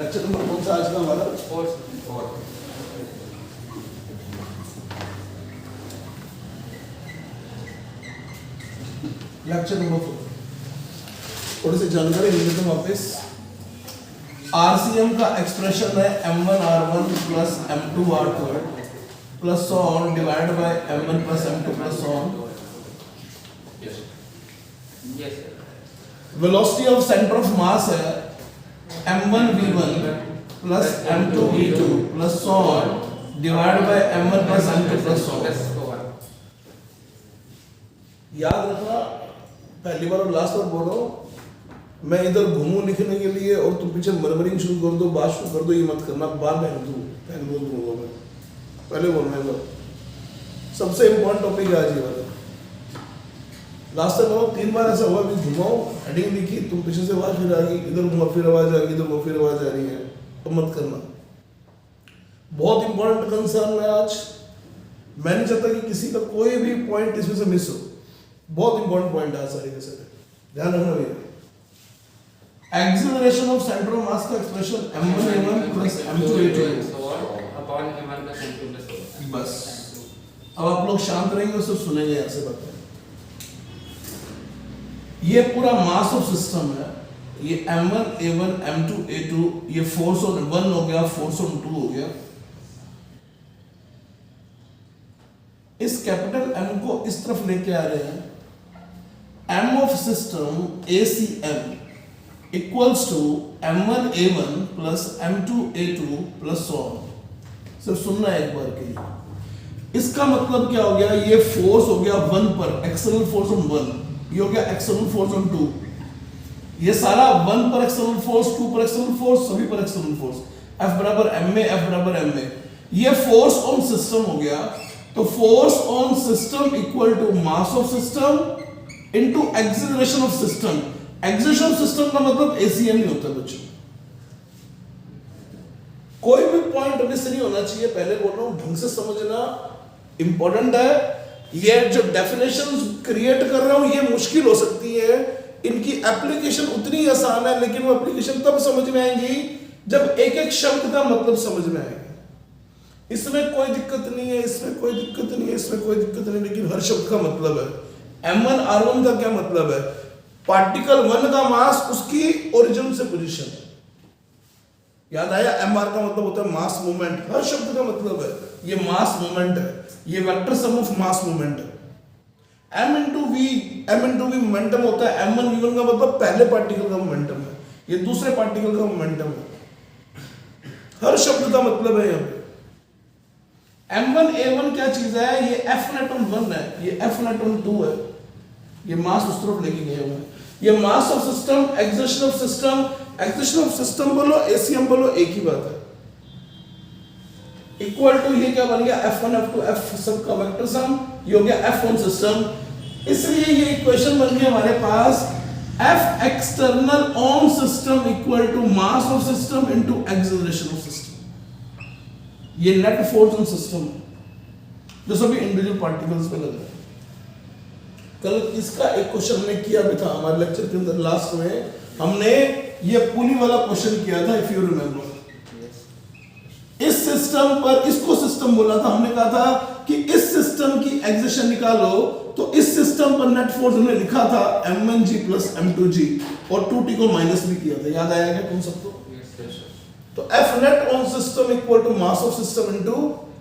Lecture number कौन सा आज का हमारा? 4। Lecture number 4। थोड़ी सी जानकारी ले लेते हैं वापस। आरसीएम का एक्सप्रेशन है m1r1 plus m2r2 plus on divide by m1 plus m2 plus on. Yes, sir. Velocity of centre of मास है m1v1 plus m2v2 plus on divide by m1 plus m2 plus on. याद रखना, पहली बार और last बार बोल रहा हूँ, मैं इधर घूमूं लिखने के लिए और तुम पीछे मरमरिंग शुरू कर दो, बात शुरू कर दो, ये मत करना। बार पहन दूंगा मैं, पहले बोलना है। सबसे इम्पोर्टेंट टॉपिक है आज ये वाला। लास्ट टाइम 3 बार ऐसा हुआ कि घुमाओ, हेडिंग लिखी, तुम पीछे से आवाज फिर आ गई, इधर घुमा फिर आवाज आ गई, इधर घुमा फिर आवाज आ रही है, तो मत करना। बहुत इंपॉर्टेंट कंसर्न है आज। मैं नहीं चाहता कि किसी का कोई भी पॉइंट इसमें से मिस हो। बहुत इंपॉर्टेंट पॉइंट है सारे के सारे, ध्यान रखना भैया। Acceleration of centre of mass का expression m1a1 plus m2a2 upon m1 plus m2 plus o। बस। अब आप लोग शांत रहेंगे और सिर्फ सुनेंगे यहाँ से बातें। ये पूरा मास ऑफ सिस्टम है, ये m1a1 m2a2, ये फोर्स ऑन 1 हो गया, फोर्स ऑन 2 हो गया। इस कैपिटल M को इस तरफ लेके आ रहे हैं। M of system ACM equals to m1a1 plus m2a2 plus on. सिर्फ सुनना है एक बार के लिए। इसका मतलब क्या हो गया, ये फोर्स हो गया 1 पर, एक्सटर्नल फोर्स ऑन 1, ये हो गया एक्सटर्नल फोर्स ऑन 2। ये सारा 1 पर एक्सटर्नल फोर्स, 2 पर एक्सटर्नल फोर्स, सभी पर एक्सटर्नल फोर्स, F बराबर ma, F बराबर ma। ये फोर्स ऑन सिस्टम हो गया। तो force on system equal to mass of system into acceleration of system. Acceleration of system का मतलब ACM ही होता है बच्चों। कोई भी पॉइंट मिस नहीं होना चाहिए, पहले बोल रहा हूं, ढंग से समझना इंपॉर्टेंट है। ये जो डेफिनेशंस क्रिएट कर रहा हूं ये मुश्किल हो सकती है, इनकी एप्लीकेशन उतनी आसान है, लेकिन वो एप्लीकेशन तब समझ में आएंगी जब एक एक शब्द का मतलब समझ में आएगा। इसमें कोई दिक्कत नहीं है, इसमें कोई दिक्कत नहीं है, इसमें कोई दिक्कत नहीं, लेकिन हर शब्द का मतलब है। m1r1 का क्या मतलब है? पार्टिकल 1 का मास उसकी ओरिजिन से पोजीशन। याद आया? mr का मतलब होता है मास मूवमेंट। हर शब्द का मतलब है ये मास मूवमेंट है, ये vector sum of mass movement है। m into v मोमेंटम होता है। m1 v1 का मतलब पहले पार्टिकल का मोमेंटम है, ये दूसरे पार्टिकल का मोमेंटम है। हर शब्द का मतलब है यहाँ पे। m1a1 क्या चीज है? ये F net on 1 है, ये F net on 2 है। ये मास उस तरफ लेके गए हुए हैं। ये मास of system, exertion of system, exertion of system बोलो, ACM बोलो, एक ही बात है। इक्वल टू ये क्या बन गया? F1 F2 F सब का वेक्टर सम, ये हो गया F ऑन सिस्टम। इसलिए ये इक्वेशन बन गई हमारे पास F external on system equal to mass of system into acceleration of system. ये नेट फोर्स ऑन सिस्टम जो सभी इंडिविजुअल पार्टिकल्स पे लग रहा है। कल इसका एक क्वेश्चन हमने किया भी था हमारे लेक्चर के अंदर, लास्ट में हमने ये पुली वाला क्वेश्चन किया था, इफ यू रिमेंबर। इस सिस्टम पर, इसको सिस्टम बोला था, हमने कहा था कि इस सिस्टम की एक्सेशन निकालो, तो इस सिस्टम पर नेट फोर्स हमने लिखा था m1g प्लस m2g और 2t को माइनस भी किया था। याद आया क्या तुम सबको? तो F net on system equal to mass of system into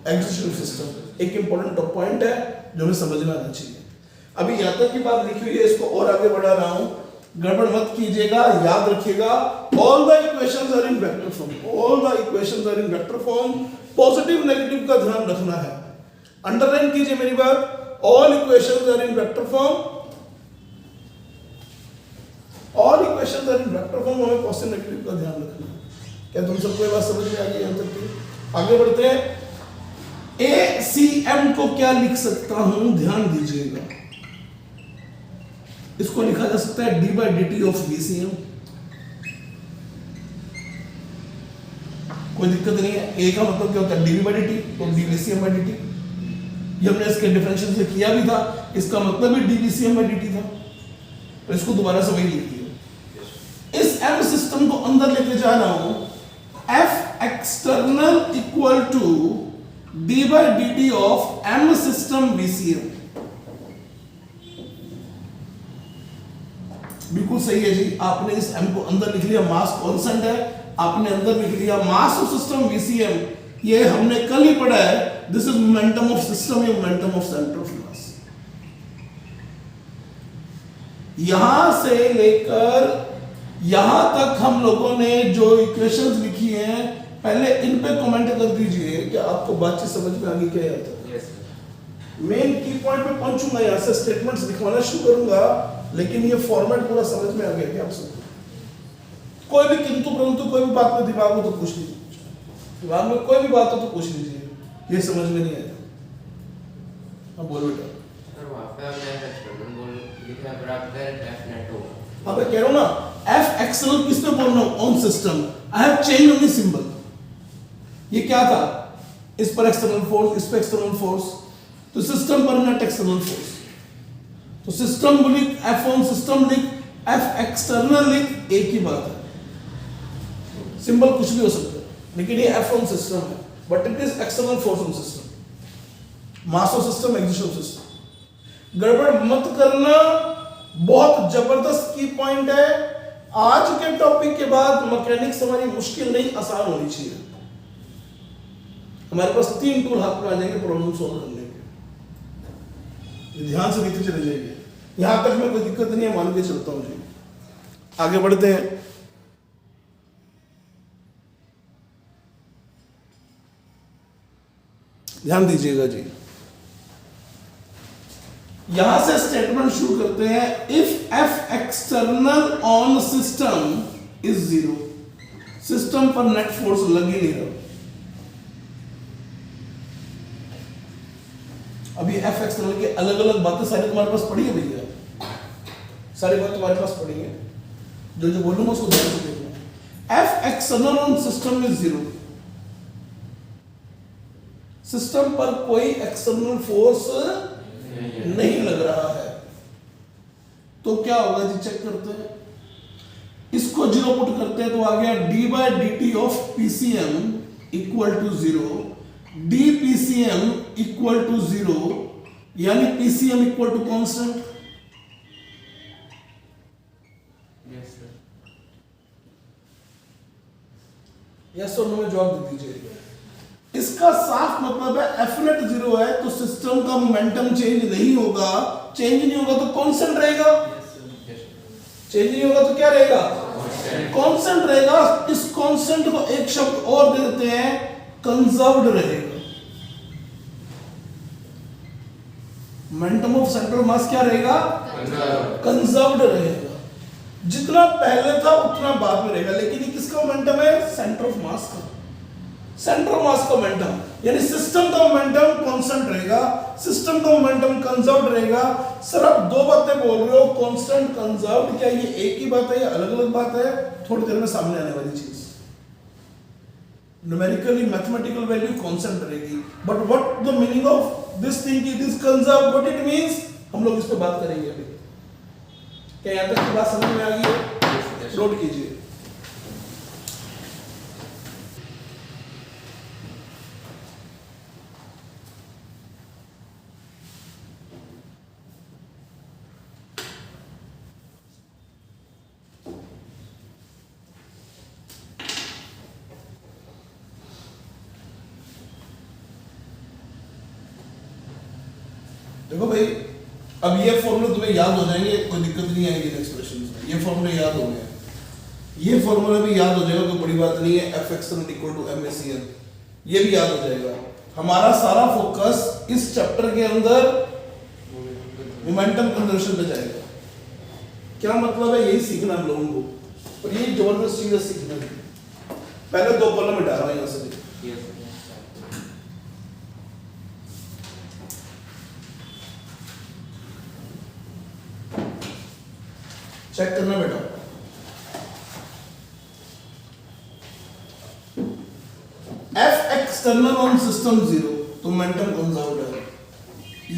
acceleration of system. एक इंपॉर्टेंट पॉइंट है जो हमें समझ में आना चाहिए। अभी यहाँ तक की बात लिखी हुई है, इसको और आगे बढ़ा रहा हूं, गड़बड़ मत कीजिएगा, याद रखिएगा। All the equations are in vector form, all the equations are in vector form. Positive negative का ध्यान रखना है, अंडरलाइन कीजिए मेरी बात। All equations are in vector form, all equations are in vector form. हमें पॉजिटिव नेगेटिव का ध्यान रखना है। क्या तुम सबको ये बात समझ में आ गई? यहां तक की आगे बढ़ते हैं। ACM को क्या लिख सकता हूं, ध्यान दीजिएगा। इसको लिखा जा सकता है d/dt ऑफ VCM। कोई दिक्कत नहीं है। A का मतलब क्या होता है? dv/dt, तो dVCM/dt। ये हमने इसके डिफरेंशियल से किया भी था, इसका मतलब भी dVCM/dt था, तो इसको दोबारा से वही लिख दिया। इस M सिस्टम को अंदर लेके जा रहा हूं, F external equal to d by dt of m system VCM। बिल्कुल सही है जी, आपने इस m को अंदर लिख लिया, मास कांस्टेंट है, आपने अंदर लिख लिया मास ऑफ सिस्टम VCM। ये हमने कल ही पढ़ा है, this is momentum of system या momentum of centre of mass. यहां से लेकर यहां तक हम लोगों ने जो इक्वेशंस लिखी हैं, पहले इन पे कमेंट कर दीजिए कि आपको बातचीत समझ में आ गई क्या आता है। Yes, sir. मेन की पॉइंट पे पहुंचूंगा, यहां से स्टेटमेंट्स लिखवाना शुरू करूंगा, लेकिन ये फॉर्मेट पूरा समझ में आ गया क्या आप सबको? कोई भी किंतु परंतु कोई भी बात में दिमाग हो तो पूछ लीजिए, दिमाग में कोई भी बात हो तो पूछ लीजिए, ये समझ में नहीं आया। अब बोलो बेटा। सर वहाँ पे हमने एक्सपेरिमेंट बोल लिखा है बराबर F नेट होगा। अब मैं कह रहा हूं ना, F एक्सटर्नल किस पे बोल रहा हूं? On system. I have change only symbol. ये क्या था? इस पर एक्सटर्नल फोर्स, इस पर एक्सटर्नल फोर्स, तो सिस्टम पर नेट एक्सटर्नल फोर्स। तो सिस्टम लिख, F ऑन सिस्टम लिख, F एक्सटर्नल लिख, एक ही बात है। सिंबल कुछ भी हो सकता है, लेकिन ये F ऑन सिस्टम है, but it is external force on system, mass of system, axis of system. गड़बड़ मत करना, बहुत जबरदस्त की पॉइंट है। आज के टॉपिक के बाद मैकेनिक्स हमारी मुश्किल नहीं, आसान होनी चाहिए। हमारे पास 3 टूल हाथ में आ जाएंगे प्रॉब्लम सॉल्व करने के। ये ध्यान से देखते चले जाइए, यहां तक में कोई दिक्कत नहीं है, मान के चलता हूं जी। आगे बढ़ते हैं। ध्यान दीजिएगा जी, यहां से स्टेटमेंट शुरू करते हैं। If F external on system is 0, system पर नेट फोर्स लग ही नहीं रहा। अभी F एक्सटर्नल की अलग अलग बातें सारी तुम्हारे पास पड़ी है भैया, सारी बात तुम्हारे पास पड़ी है, जो जो बोलूंगा उसको ध्यान से देखना। F external on system is 0, system पर कोई एक्सटर्नल फोर्स नहीं लग रहा है, तो क्या होगा जी? चेक करते हैं। इसको 0 पुट करते हैं तो आ गया d by dt of PCM equal to 0, dPCM equal to 0, यानी PCM equal to constant. Yes, sir. Yes और नो में जवाब दे दीजिए। इसका साफ मतलब है F नेट 0 है तो सिस्टम का मोमेंटम चेंज नहीं होगा, चेंज नहीं होगा तो कांस्टेंट रहेगा, चेंज नहीं होगा तो क्या रहेगा? कांस्टेंट रहेगा। इस कांस्टेंट को एक शब्द और दे देते हैं, कंजर्व्ड रहेगा। मोमेंटम ऑफ सेंट्रल मास क्या रहेगा? कंजर्व्ड रहेगा। जितना पहले था उतना बाद में रहेगा, लेकिन ये किसका मोमेंटम है? सेंटर ऑफ मास का, सेंटर ऑफ मास का मोमेंटम, यानी सिस्टम का मोमेंटम कांस्टेंट रहेगा, सिस्टम का मोमेंटम कंजर्व्ड रहेगा। सर आप दो बातें बोल रहे हो, कांस्टेंट, कंजर्व्ड, क्या ये एक ही बात है या अलग अलग बात है? थोड़ी देर में सामने आने वाली चीज। न्यूमेरिकली मैथमेटिकल वैल्यू कांस्टेंट रहेगी, but what the meaning of this thing, it is conserved, what it means, हम लोग इस पे बात करेंगे अभी। क्या यहां तक की बात समझ में आ गई है? नोट कीजिए। देखो भाई, अब ये फॉर्मूले तुम्हें याद हो जाएंगे, कोई दिक्कत नहीं आएगी एक्सप्रेशंस में। ये फॉर्मूले याद हो गए, ये फॉर्मूला भी याद हो जाएगा, कोई बड़ी बात नहीं है। F external equal to MACN, ये भी याद हो जाएगा। हमारा सारा फोकस इस चैप्टर के अंदर मोमेंटम कंजर्वेशन पे जाएगा। क्या मतलब है? यही सीखना हम लोगों को, और यही जबरदस्त चीज है सीखना की। पहले 2 कॉलम में डाला यहां से, Yes, sir. चेक करना बेटा। F एक्सटर्नल ऑन सिस्टम 0, तो मोमेंटम कंजर्व्ड है।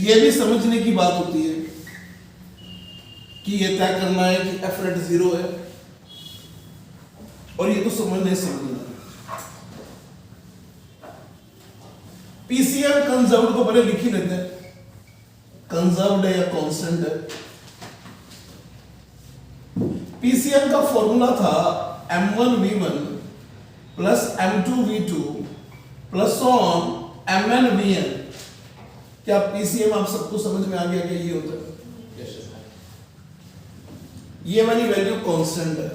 ये भी समझने की बात होती है कि ये तय करना है कि F नेट 0 है, और ये तो समझना है। पीसीएम कंजर्व्ड को पहले लिख ही लेते हैं, कंजर्व्ड है या कांस्टेंट है। पीसीएम का फॉर्मूला था m1v1 plus m2v2 plus on mnvn। क्या पीसीएम आप सबको समझ में आ गया कि ये होता है? Yes, sir. ये वाली वैल्यू कांस्टेंट है।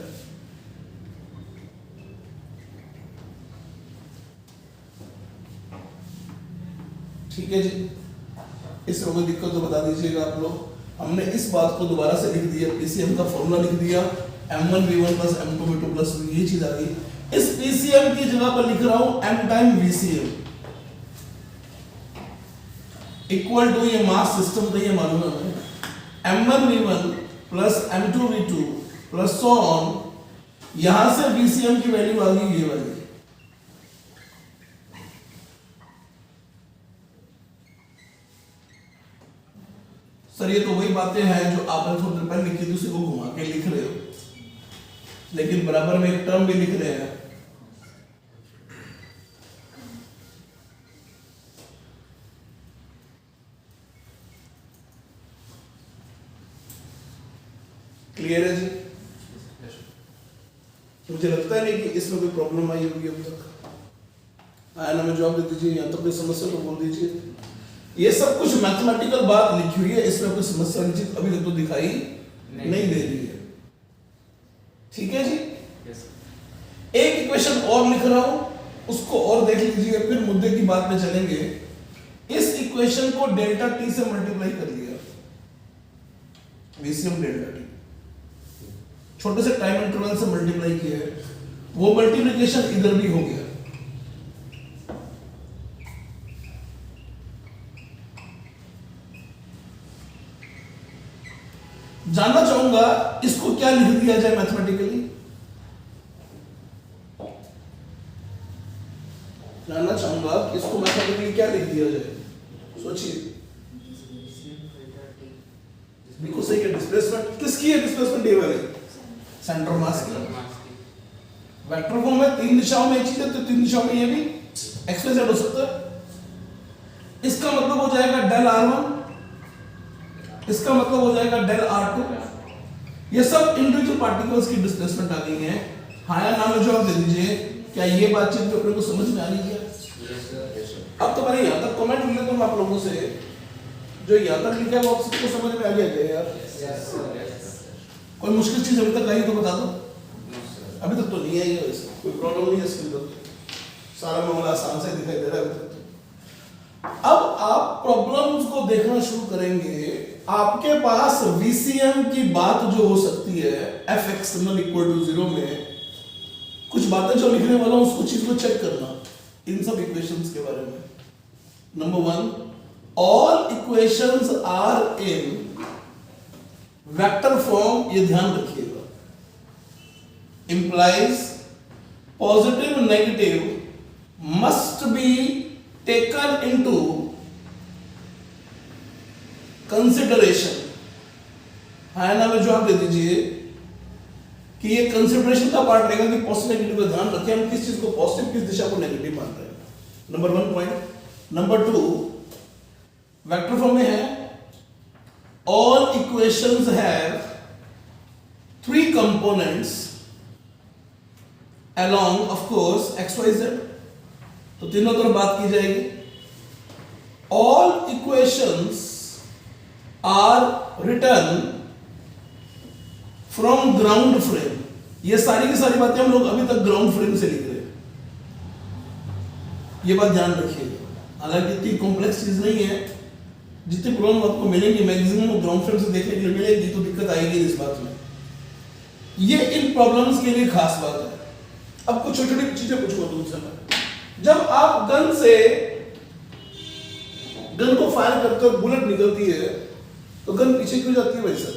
ठीक है जी, इसमें कोई दिक्कत तो बता दीजिएगा आप लोग। हमने इस बात को दोबारा से लिख दिया, पीसीएम का फॉर्मूला लिख दिया m1v1 प्लस m2v2 प्लस ये चीज आ गई। इस पीसीएम की जगह पर लिख रहा हूं m time V C M equal to, ये मास सिस्टम तो ये मालूम है हमें, m1v1 plus m2v2 plus on, यहां से वीसीएम की वैल्यू आ गई ये वाली। सर ये तो वही बातें हैं जो आपने थोड़ी देर पहले लिखी थी, उसी को घुमा के लिख रहे हो, लेकिन बराबर में एक टर्म भी लिख रहे हैं। क्लियर है जी? Yes, sir. मुझे लगता है नहीं कि इसमें कोई प्रॉब्लम आई होगी अब तक। आया ना, मैं जवाब दे दीजिए, यहाँ तक कोई समस्या तो बोल दीजिए। ये सब कुछ मैथमेटिकल बात लिखी हुई है, इसमें कोई समस्या नहीं अभी तक तो दिखाई नहीं दे रही है। ठीक है जी? Yes, sir. एक इक्वेशन और लिख रहा हूं, उसको और देख लीजिए, फिर मुद्दे की बात में चलेंगे। इस इक्वेशन को डेल्टा टी से मल्टीप्लाई कर लिया, वीसीएम डेल्टा टी, छोटे से टाइम इंटरवल से मल्टीप्लाई किया है, वो मल्टीप्लिकेशन इधर भी हो गया। जानना चाहूंगा इसको क्या लिख दिया जाए मैथमेटिकली, जानना चाहूंगा कि इसको मैथमेटिकली क्या लिख दिया जाए, सोचिए। बिल्कुल सही है। डिस्प्लेसमेंट किसकी है? डिस्प्लेसमेंट ये वाली सेंटर मास की। वेक्टर फॉर्म में तीन दिशाओं में एक चीज है, तो तीन दिशाओं में ये भी एक्स वाई जेड हो सकता है। इसका मतलब हो जाएगा डेल r1, इसका मतलब हो जाएगा डेल r2। ये सब इंडिविजुअल पार्टिकल्स की डिस्प्लेसमेंट आ गई है। हाँ या ना में जवाब दे दीजिए, क्या ये बातचीत भी अपने को समझ में आ रही है? Yes, sir. Yes, sir. अब तो मैंने यहाँ तक कमेंट लिख लेता हूँ आप लोगों से, जो यहाँ तक लिखा है वो आप सबको समझ में आ गया क्या यार? Yes, sir. Yes, sir. कोई मुश्किल चीज अभी तक आई तो बता दो। No, sir. अभी तक तो नहीं आई है, वैसे कोई प्रॉब्लम नहीं है इसके अंदर, सारा मामला आसान से दिखाई दे रहा है अभी तक तो। अब आप प्रॉब्लम्स को देखना शुरू करेंगे। आपके पास वीसीएम की बात जो हो सकती है एफ एक्सटर्नल इक्वल टू 0 में, कुछ बातें जो लिखने वाला हूं उसको चीज को चेक करना इन सब इक्वेशंस के बारे में। Number 1, all equations are in vector form, ये ध्यान रखिएगा। Implies positive negative must be taken into consideration. हाँ ना में जवाब दे दीजिए कि ये कंसिडरेशन का पार्ट रहेगा कि पॉजिटिव नेगेटिव का ध्यान रखें, हम किस चीज को पॉजिटिव किस दिशा को नेगेटिव मान रहे हैं। Number 1 point. Number 2, vector form में है all equations have 3 components along of course x y z, तो तीनों तरफ बात की जाएगी। all equations are written from ground frame, ये सारी की सारी बातें हम लोग अभी तक ग्राउंड फ्रेम से लिख रहे हैं, ये बात ध्यान रखिएगा। हालांकि इतनी कॉम्प्लेक्स चीज नहीं है, जितने प्रॉब्लम आपको मिलेंगे मैक्सिमम ग्राउंड फ्रेम से देखने के लिए मिलेगी, तो दिक्कत आएगी इस बात में। ये इन प्रॉब्लम्स के लिए खास बात है। अब कुछ छोटी छोटी चीजें पूछूंगा तुमसे मैं। जब आप गन को फायर करते हो, बुलेट निकलती है, तो गन पीछे क्यों जाती है भाई सर?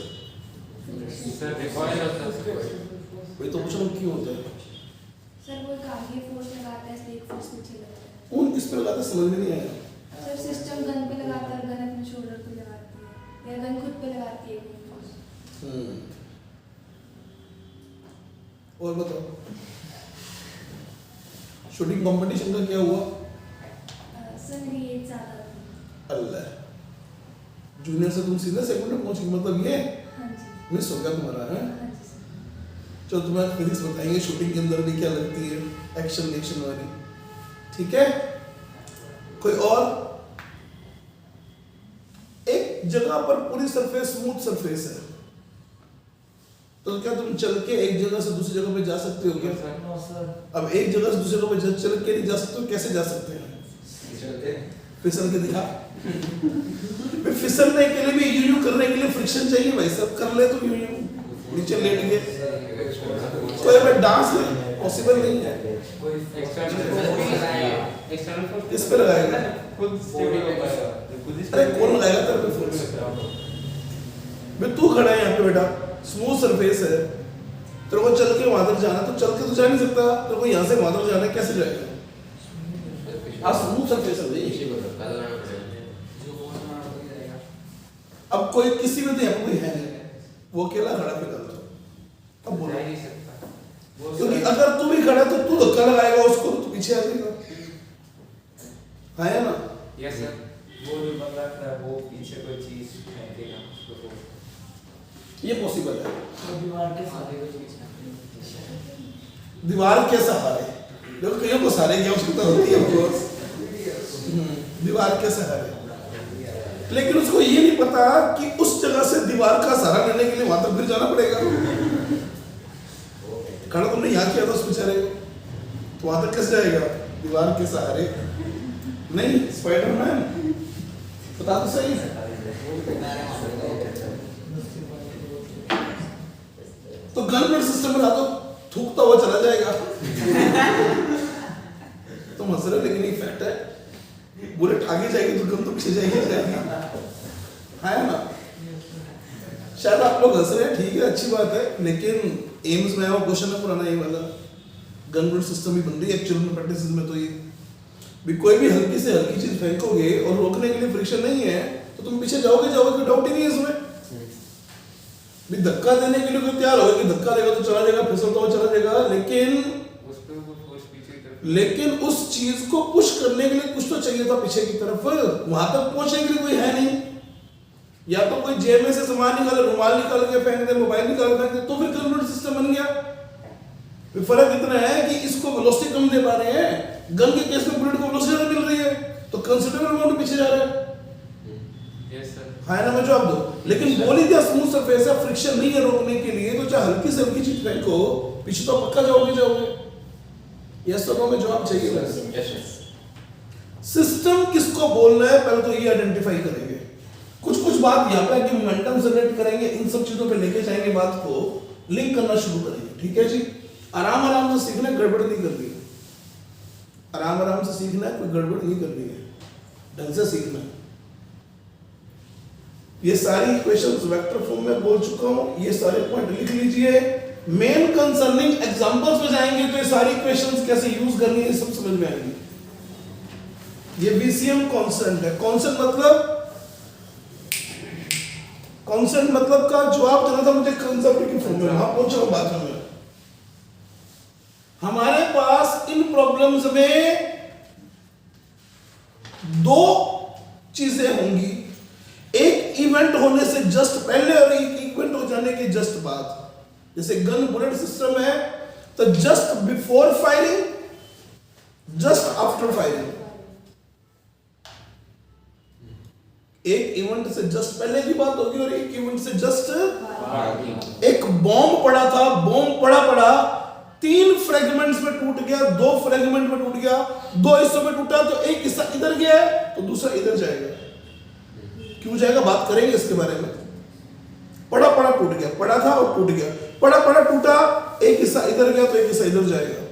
Sir, recoil होता है. भाई तो पूछो क्यों होता है? सर वो आगे फोर्स लगाता है, इसलिए फोर्स पीछे लगता है। उन किस पे लगाते समझ में नहीं आया। सर सिस्टम गन पे लगाता है, गन अपने शोल्डर पे लगाती है, या गन खुद पे लगाती है फोर्स। और बताओ शूटिंग कंपटीशन का क्या हुआ? सर मेरी एज ज़्यादा थी। अल्लाह, जूनियर से तुम सीनियर सेकंड में पहुंची, मतलब ये हाँ जी। मिस हो गया तुम्हारा है। हाँ जी सर। चलो तुम्हें फिजिक्स बताएंगे, शूटिंग के अंदर भी क्या लगती है, एक्शन रिएक्शन वाली, ठीक है। कोई और? एक जगह पर पूरी सरफेस स्मूथ सरफेस है, तो क्या तुम चल के एक जगह से दूसरी जगह पे जा सकते हो क्या? No sir. अब एक जगह से दूसरी जगह पे चल के नहीं जा सकते हो, कैसे जा सकते हैं? फिसल के दिखा। भाई फिसलने के लिए भी यूं करने के लिए फ्रिक्शन चाहिए भाई, सब कर ले तो यूं नीचे लेट गए, कोई भी डांस पॉसिबल नहीं है। कोई एक्सटर्नल किस पे लगाएगा? खुद स्टेबल हो पाएगा। अरे कौन लगाएगा तेरे पे फोर्स? भाई तू खड़ा है यहाँ पे बेटा, स्मूथ सरफेस है, तेरे को चल के वहां तक जाना, तो चल के तो जा नहीं सकता, तेरे को यहाँ से वहां तक जाना है, कैसे जाएगा? हाँ स्मूथ सरफेस है भाई। इसी को धक्का लगाना पड़ेगा। अब कोई किसी में तो यहाँ पे कोई है नहीं, वो अकेला खड़ा पे कर दो, अब बोलो। जा ही नहीं सकता। वो क्योंकि सर- अगर तू भी खड़ा है तो तू धक्का लगाएगा उसको, तो पीछे आ जाएगा, है ना? Yes sir. वो जो बंदा खड़ा है वो पीछे कोई चीज फेंकेगा उसको, तो ये पॉसिबल है। दीवार के साथ कोई चीज दीवार के सहारे, देखो कईयों को सहारे की आवश्यकता होती है of course। दीवार के सहारे, लेकिन उसको ये नहीं पता कि उस जगह से दीवार का सहारा लेने के लिए वहां तक फिर जाना पड़ेगा। खड़ा तुमने यहाँ किया था उस बेचारे को, तो वहां तक कैसे जाएगा? दीवार के सहारे नहीं। स्पाइडरमैन बता तो सही। तो गन ब्लड सिस्टम में तो थूकता हुआ चला जाएगा। तो मसला, लेकिन एक फैक्ट है, बुलेट आगे जाएगी तो गन तो पीछे जाएगी है ना? शायद आप लोग हंस रहे हैं, ठीक है अच्छी बात है, लेकिन एम्स में वो क्वेश्चन है पुराना ये वाला, गन ब्लड सिस्टम ही बन रही है एक्चुअल में प्रैक्टिस में। तो ये भी कोई भी हल्की से हल्की चीज फेंकोगे और रोकने के लिए फ्रिक्शन नहीं है तो तुम पीछे जाओगे, कोई डाउट ही नहीं है इसमें। भी धक्का देने के लिए कोई तैयार होगा कि धक्का देगा तो चला जाएगा, फिसलता हुआ चला जाएगा, लेकिन उस पे वो फोर्स पीछे की तरफ। लेकिन उस चीज को पुश करने के लिए कुछ तो चाहिए था पीछे की तरफ, वहां तक पहुंचने के लिए कोई है नहीं। या तो कोई जेब में से सामान निकाले, रुमाल निकाल के फेंक दे, मोबाइल निकाल फेंक दे, तो फिर कन्वर्ट सिस्टम बन गया। फिर फर्क इतना है कि इसको वेलोसिटी कम दे पा रहे हैं, गन के केस में बुलेट को वेलोसिटी ज्यादा मिल रही है, तो कंसिडरेबल अमाउंट पीछे जा रहा है। Yes sir. है ना? मैं जवाब दो, लेकिन बोली दिया स्मूथ सरफेस है, फ्रिक्शन नहीं है रोकने के लिए, तो चाहे हल्की से हल्की चीज फेंको पीछे तो पक्का जाओगे। यस तो नो में जवाब चाहिए बस। यस। सिस्टम किसको बोलना है पहले तो ये आइडेंटिफाई करेंगे। कुछ बात यहाँ पे कि मोमेंटम जनरेट करेंगे, इन सब चीजों पे लेके जाएंगे, बात को लिंक करना शुरू करेंगे। ठीक है जी, आराम से सीखना है, गड़बड़ नहीं करनी है। आराम से सीखना है, कोई गड़बड़ नहीं करनी है, ढंग से सीखना है। ये सारी इक्वेशंस वेक्टर फॉर्म में बोल चुका हूं, ये सारे पॉइंट लिख लीजिए। मेन कंसर्निंग एग्जांपल्स पे जाएंगे तो ये सारी इक्वेशंस कैसे यूज करनी है सब समझ में आएंगी। ये बीसीएम कांस्टेंट है। कांस्टेंट मतलब का जवाब देना था मुझे कंजर्वेटिव की फॉर्म में, वहां पहुंच रहा हूं बात में। हमारे पास इन प्रॉब्लम्स में दो चीजें होंगी, एक इवेंट होने से जस्ट पहले और एक इवेंट हो जाने के जस्ट बाद। जैसे गन बुलेट सिस्टम है तो just before firing, just after firing. एक इवेंट से जस्ट पहले की बात होगी और एक इवेंट से जस्ट। एक बॉम्ब पड़ा था, बॉम्ब पड़ा 3 फ्रेगमेंट्स में टूट गया, 2 फ्रेगमेंट में टूट गया, 2 हिस्सों में टूटा, तो एक हिस्सा इधर गया है तो दूसरा इधर जाएगा। क्यों जाएगा बात करेंगे इसके बारे में। पड़ा टूट गया, पड़ा था और टूट गया, पड़ा टूटा, एक हिस्सा इधर गया तो एक हिस्सा इधर जाएगा।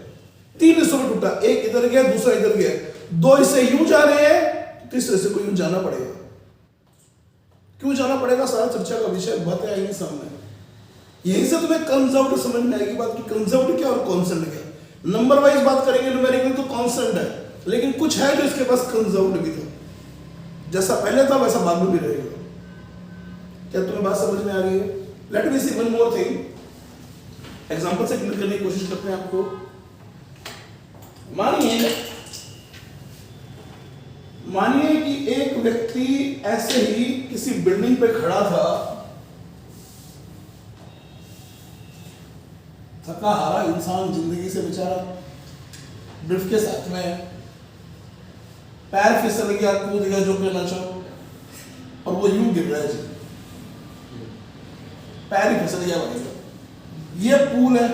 3 हिस्सों में टूटा, एक इधर गया दूसरा इधर गया, 2 हिस्से यूं जा रहे हैं, तीसरे हिस्से को यूं जाना पड़ेगा। क्यों जाना पड़ेगा सारा चर्चा का विषय, बातें आएंगी सामने। यहीं से तुम्हें कंजर्व्ड समझ में आएगी बात की कंजर्व्ड क्या और कांस्टेंट क्या। नंबर वाइज बात करेंगे न्यूमेरिकल तो कांस्टेंट है, लेकिन कुछ है जो इसके पास कंजर्व्ड भी था, जैसा पहले था वैसा बाद में भी रहेगा। क्या तुम्हें बात समझ में आ रही है? लेट मी सी वन मोर थिंग, एग्जांपल से क्लियर करने की कोशिश करते हैं मानिए कि एक व्यक्ति ऐसे ही किसी बिल्डिंग पे खड़ा था, थका हारा इंसान जिंदगी से बेचारा, ब्रीफ के साथ में, पैर फिसल गया, कूद गया, जो कहना चाहो, और वो यूं गिर रहा है जी, पैर ही फिसल गया भाई। ये पूल है,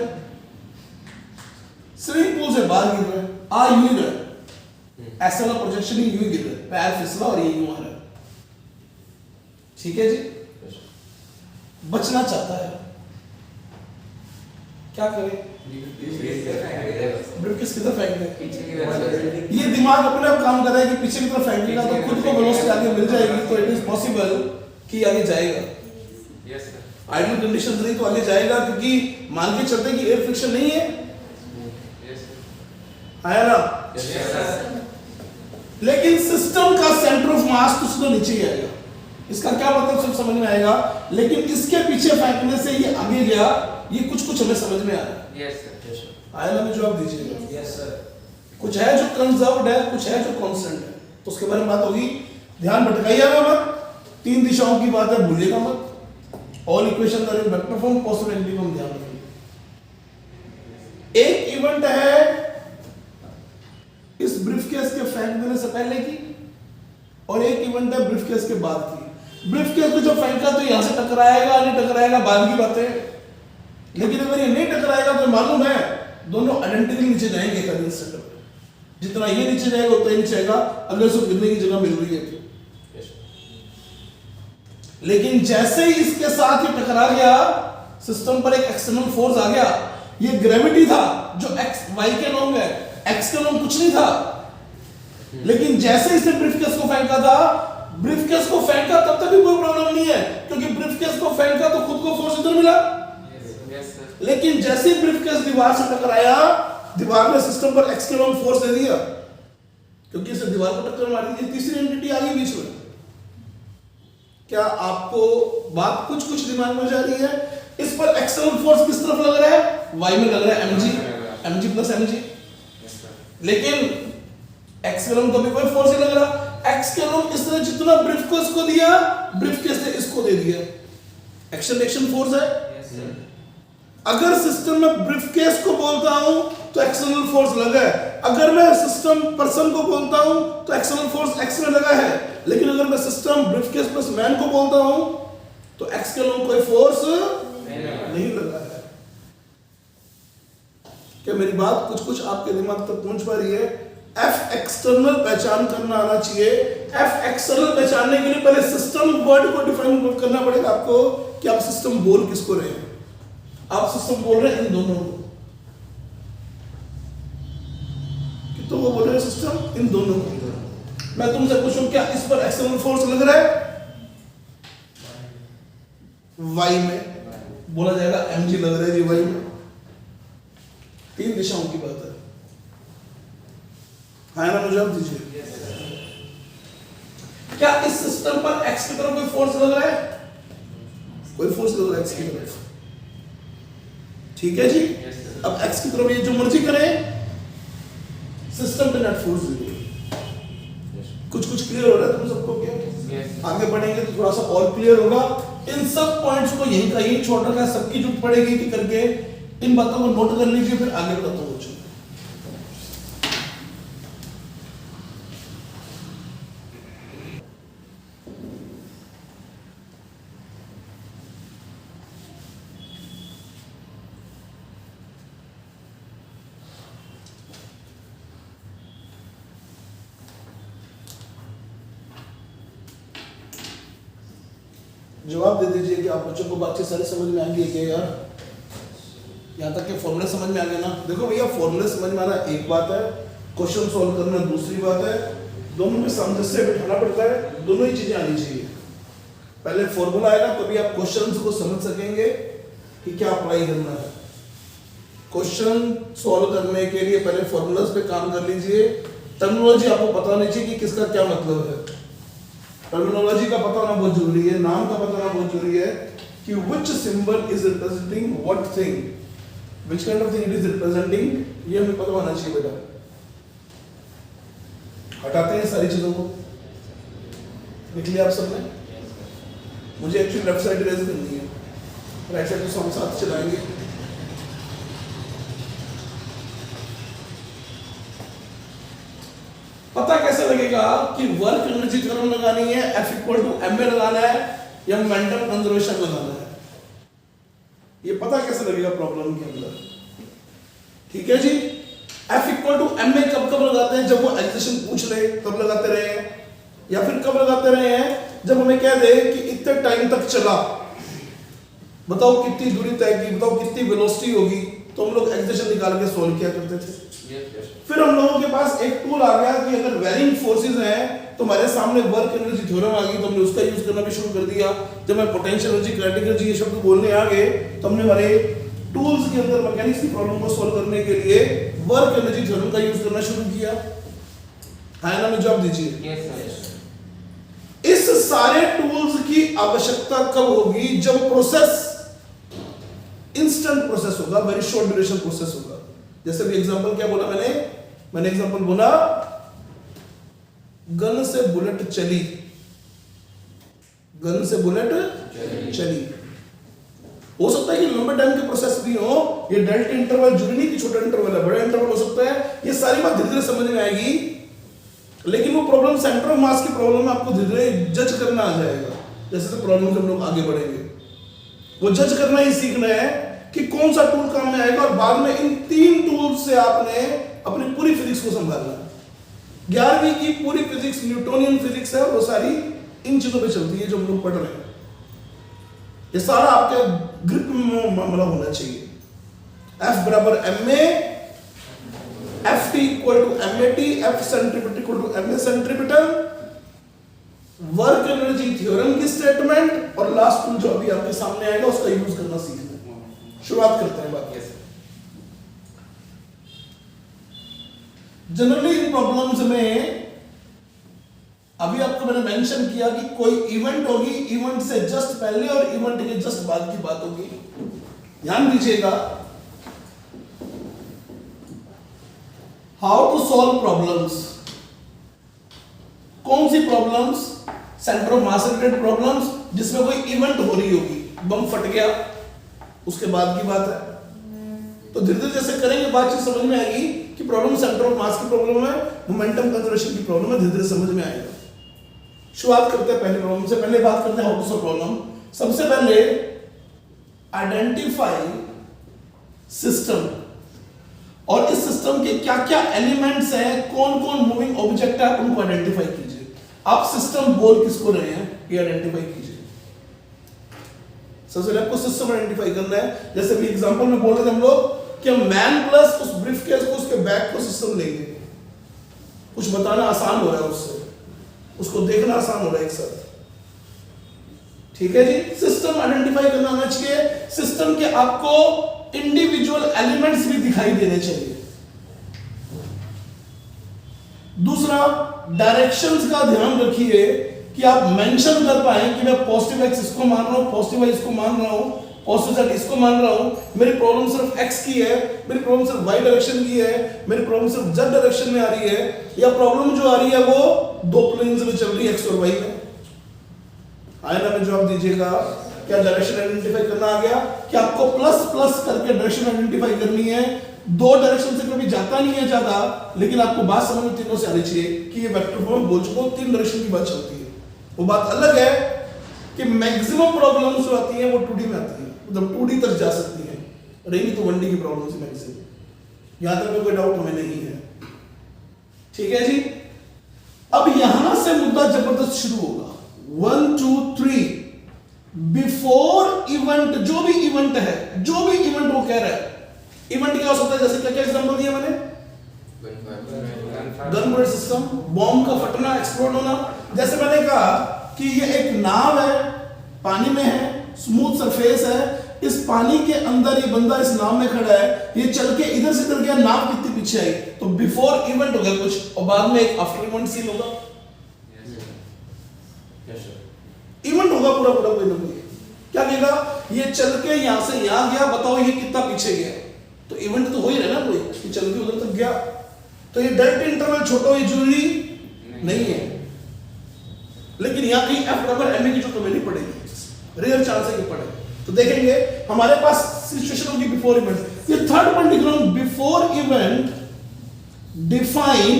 स्विमिंग पूल से बाहर गिर रहा है, आ यूं गिर रहा है, ऐसा वाला प्रोजेक्शन ही यूं गिर रहा है, पैर फिसला और ये यूं आ रहा है, ठीक है जी। बचना चाहता है, क्या करे? ब्रीफकेस की तरफ फेंक दे। ये दिमाग अपने आप काम कर रहा है कि पीछे की तरफ फेंकेगा तो खुद को वेलोसिटी आगे मिल जाएगी, तो इट इज पॉसिबल कि आगे जाएगा। Yes sir. आइडियल कंडीशंस रही तो आगे जाएगा, क्योंकि मान के चलते कि एयर फ्रिक्शन नहीं है, यस सर। आया ना? Yes sir. लेकिन सिस्टम का सेंटर ऑफ मास तो सीधा नीचे ही आएगा। इसका क्या मतलब सब समझ में आएगा, लेकिन इसके पीछे फेंकने से ये आगे गया, ये कुछ हमें समझ में आ रहा है। Yes sir. आया ना? जवाब दीजिएगा। Yes sir. कुछ है जो कंजर्व्ड है, कुछ है जो कांस्टेंट है, तो उसके बारे में बात होगी। ध्यान भटकाइएगा मत, 3 दिशाओं की बात है, भूलिएगा मत। All equation are in vector form, possibility को हम ध्यान रखेंगे। एक इवेंट है इस ब्रीफकेस के फेंक देने से पहले की, और एक इवेंट है ब्रीफकेस के बाद की। ब्रीफकेस को जो फेंका तो यहां से टकराएगा नहीं टकराएगा बाद की बात है, लेकिन अगर ये नहीं टकराएगा तो मालूम है दोनों आइडेंटिकली नीचे जाएंगे एक इंस्टेंट में। जितना ये नीचे जाएगा उतना ही नीचे जाएगा, अगर उसको गिरने की जगह मिल रही है तो। लेकिन जैसे ही इसके साथ ये टकरा गया, सिस्टम पर एक एक्सटर्नल फोर्स आ गया। ये ग्रेविटी था जो एक्स वाई के नॉर्म है, एक्स के नॉर्म कुछ नहीं था। लेकिन जैसे इसने ब्रीफकेस को फेंका था, ब्रीफकेस को फेंका तब तक भी कोई प्रॉब्लम नहीं है, क्योंकि ब्रीफकेस को फेंका तो खुद को फोर्स इधर मिला। लेकिन जैसे ही ब्रीफकेस दीवार से टकराया, दीवार ने सिस्टम पर एक्स के नॉर्म फोर्स दे दिया, क्योंकि इसे दीवार को टक्कर मारी थी। तीसरी एंटिटी आ गई बीच में। क्या आपको बात कुछ दिमाग में जा रही है? इस पर एक्सटर्नल फोर्स किस तरफ लग रहा है? वाई में लग रहा है, mg प्लस mg। लेकिन एक्स के नॉर्म तो भी कोई फोर्स नहीं लग रहा। एक्स के नॉर्म इसने जितना ब्रीफकेस को दिया, ब्रीफकेस ने इसको दे दिया। एक्शन रिएक्शन फोर्स है। अगर सिस्टम में ब्रीफकेस को बोलता हूं तो एक्सटर्नल फोर्स लगा है, अगर मैं सिस्टम पर्सन को बोलता हूं तो एक्सटर्नल फोर्स एक्स में लगा है। लेकिन अगर मैं सिस्टम ब्रीफकेस प्लस मैन को बोलता हूं तो एक्स के नॉर्म कोई फोर्स नहीं लगा है। क्या मेरी बात कुछ आपके दिमाग तक पहुंच पा रही है? एफ एक्सटर्नल पहचान करना आना चाहिए। एफ एक्सटर्नल पहचानने के लिए पहले सिस्टम वर्ड को डिफाइन करना पड़ेगा आपको कि आप सिस्टम बोल किसको रहे हैं। आप सिस्टम बोल रहे हैं इन दोनों को, कि तो वो बोल रहे हैं सिस्टम इन दोनों को। मैं तुमसे पूछूं क्या इस पर एक्सटर्नल फोर्स लग रहा है? वाई में बोला जाएगा mg लग रहा है जी वाई में। 3 दिशाओं की बात है। हाँ ना? मुझे आप दीजिए। क्या इस सिस्टम पर x की तरफ कोई फोर्स लग रहा है? कोई फोर्स लग रहा है x की तरफ, ठीक है जी। अब x की तरफ ये जो मर्जी करे, सिस्टम पे नेट फोर्स दे। कुछ क्लियर हो रहा है तुम सबको? क्या आगे बढ़ेंगे तो थोड़ा सा और क्लियर होगा। इन सब पॉइंट्स को यही का यही छोड़ रखा है, सबकी जरूरत पड़ेगी कि करके इन बातों को नोट कर लीजिए, फिर आगे बढ़ता हूं। जवाब दे दीजिए कि आप बच्चों को बातचीत सारी समझ में आ गई है क्या यार? यहाँ तक के फॉर्मूले समझ में आ गए ना? देखो भैया, फॉर्मूले समझ में आना एक बात है, क्वेश्चन सॉल्व करना दूसरी बात है। दोनों में सामंजस्य बिठाना पड़ता है, दोनों ही चीजें आनी चाहिए। पहले फॉर्मूला आएगा तभी आप क्वेश्चन को समझ सकेंगे कि क्या अप्लाई करना है। क्वेश्चन सॉल्व करने के लिए पहले फॉर्मूलाज पे काम कर लीजिए। टर्मिनोलॉजी आपको पता होनी चाहिए कि किसका क्या मतलब है। टर्मिनोलॉजी का पता होना बहुत जरूरी है, नाम का पता होना बहुत जरूरी है कि which symbol is representing what thing, which kind of thing it is representing, ये हमें पता होना चाहिए बेटा। हटाते हैं सारी चीजों को। लिख लिया आप सबने? मुझे एक्चुअली लेफ्ट साइड रेज करनी है, राइट साइड तो हम साथ चलाएंगे। पता कैसे लगेगा कि वर्क एनर्जी थ्योरम लगानी है, F इक्वल टू ma लगाना है या मोमेंटम कंजर्वेशन लगाना है? ये पता कैसे लगेगा प्रॉब्लम के अंदर? ठीक है जी। F इक्वल टू ma कब कब लगाते हैं? जब वो एक्सेशन पूछ ले तब लगाते रहे हैं, या फिर कब लगाते रहे हैं जब हमें कह दे कि इतने टाइम तक चला, बताओ कितनी दूरी तय की, बताओ कितनी वेलोसिटी होगी, तो हम लोग एक्सेशन निकाल के सॉल्व किया करते थे। फिर हम लोगों के पास एक टूल आ गया कि अगर वेरिंग फोर्सेस हैं तो हमारे सामने वर्क एनर्जी थ्योरम आ गई, तो हमने उसका यूज करना भी शुरू कर दिया। जब मैं पोटेंशियल एनर्जी, काइनेटिक एनर्जी ये शब्द बोलने आ गए तो हमने हमारे टूल्स के अंदर मैकेनिक्स की प्रॉब्लम को सॉल्व करने के लिए वर्क एनर्जी थ्योरम का यूज करना शुरू किया। है ना? जवाब दीजिए। इस सारे टूल्स की आवश्यकता कब होगी? जब प्रोसेस इंस्टेंट प्रोसेस होगा, वेरी शॉर्ट ड्यूरेशन प्रोसेस होगा। जैसे भी एग्जांपल क्या बोला मैंने एग्जांपल बोला, गन से बुलेट चली, गन से बुलेट चली। हो सकता है कि लंबे टाइम के प्रोसेस भी हो, ये डेल्टा इंटरवल जरूरी नहीं कि छोटा इंटरवल है, बड़ा इंटरवल हो सकता है। ये सारी बात धीरे धीरे समझ में आएगी, लेकिन वो प्रॉब्लम सेंटर ऑफ मास की प्रॉब्लम में आपको धीरे धीरे जज करना आ जाएगा। जैसे जैसे प्रॉब्लम से हम लोग आगे बढ़ेंगे, वो जज करना ही सीखना है कि कौन सा टूल काम में आएगा, और बाद में इन 3 टूल्स से आपने अपनी पूरी फिजिक्स को संभालना है। 11वीं की पूरी फिजिक्स न्यूटोनियन फिजिक्स है, वो सारी इन चीजों पे चलती है जो हम लोग पढ़ रहे हैं। ये सारा आपके ग्रिप में मामला होना चाहिए। F बराबर ma, Ft equal to mat, F centripetal equal to ma centripetal, work energy theorem की स्टेटमेंट, और लास्ट टूल जो अभी आपके सामने आएगा उसका यूज करना सीखना। शुरुआत करते हैं बात। जनरली इन प्रॉब्लम्स में अभी आपको मैंने मेंशन किया कि कोई इवेंट होगी, इवेंट से जस्ट पहले और इवेंट के जस्ट बाद की बात होगी। ध्यान दीजिएगा। How to solve problems. कौन सी problems? Centre of mass related problems जिसमें कोई इवेंट हो रही होगी, बम फट गया, उसके बाद की बात है। तो धीरे धीरे जैसे करेंगे बातचीत समझ में आएगी कि प्रॉब्लम सेंटर ऑफ मास की प्रॉब्लम है, मोमेंटम कंजर्वेशन की प्रॉब्लम है, धीरे धीरे समझ में आएगा। शुरुआत करते हैं पहले प्रॉब्लम से। पहले बात करते हैं हाउ टू सॉल्व प्रॉब्लम। सबसे पहले आइडेंटिफाई सिस्टम, और इस सिस्टम के क्या क्या एलिमेंट्स हैं, कौन कौन मूविंग ऑब्जेक्ट है, उनको आइडेंटिफाई कीजिए। आप सिस्टम बोल किसको रहे हैं ये आइडेंटिफाई कीजिए। सबसे पहले आपको सिस्टम आइडेंटिफाई करना है। जैसे भी एग्जांपल में बोल रहे थे हम लोग कि हम मैन प्लस उस ब्रीफकेस को, उसके बैग को सिस्टम लेंगे। कुछ बताना आसान हो रहा है, उससे उसको देखना आसान हो रहा है एक साथ। ठीक है जी। सिस्टम आइडेंटिफाई करना आना चाहिए। सिस्टम के आपको इंडिविजुअल एलिमेंट्स भी दिखाई देने चाहिए। दूसरा, डायरेक्शंस का ध्यान रखिए कि आप मेंशन कर पाए कि मैं पॉजिटिव एक्स इसको मान रहा हूं, पॉजिटिव वाई इसको मान रहा हूं, पॉजिटिव जेड इसको मान रहा हूं। मेरी प्रॉब्लम सिर्फ एक्स की है, मेरी प्रॉब्लम सिर्फ वाई डायरेक्शन की है, मेरी प्रॉब्लम सिर्फ जेड डायरेक्शन में आ रही है, या प्रॉब्लम जो आ रही है वो 2 प्लेन्स में चल रही है, एक्स और वाई में। आइए ना जवाब दीजिएगा। क्या डायरेक्शन आइडेंटिफाई करना आ गया? कि आपको प्लस प्लस करके डायरेक्शन आइडेंटिफाई करनी है। 2 डायरेक्शन से कभी जाता नहीं है ज्यादा, लेकिन आपको बात समझ में तीनों से आनी चाहिए कि ये वेक्टर फॉर्म बोल चुका हूं, 3 डायरेक्शन की बात चलती है। वो बात अलग है कि मैक्सिमम प्रॉब्लम्स जो आती हैं वो 2D में आती है, मतलब 2D तक जा सकती है, रहेगी तो 1D की प्रॉब्लम से मैक्सिमम। यहां तक में कोई डाउट हमें नहीं है। ठीक है जी। अब यहां से मुद्दा जबरदस्त शुरू होगा। 1 2 3 बिफोर इवेंट, जो भी इवेंट है, जो भी इवेंट वो कह रहा है, इवेंट क्या हो सकता है? जैसे क्या क्या एग्जांपल दिया मैंने? गन बुलेट सिस्टम, बॉम्ब का फटना, एक्सप्लोड होना। जैसे मैंने कहा कि ये एक नाव है, पानी में है, स्मूथ सरफेस है, इस पानी के अंदर ये बंदा इस नाव में खड़ा है, ये चल के इधर से इधर गया, नाव कितनी पीछे आई, तो बिफोर इवेंट हो गया कुछ, और बाद में एक आफ्टर इवेंट सीन होगा। इवेंट होगा पूरा पूरा, कोई ना कोई। क्या कहेगा? ये चल के यहां से यहां गया, बताओ ये कितना पीछे गया, तो इवेंट तो हो ही रहा ना कोई, कि चल के उधर तक गया। तो ये डेल्टा इंटरवल छोटा हो, ये जरूरी नहीं है। लेकिन यहाँ कहीं एफ बराबर एम ए की जरूरत हमें नहीं पड़ेगी, रेयर चांस है कि पड़े। तो देखेंगे हमारे पास सिचुएशन होगी बिफोर इवेंट। ये थर्ड पॉइंट लिख रहा हूं, before event define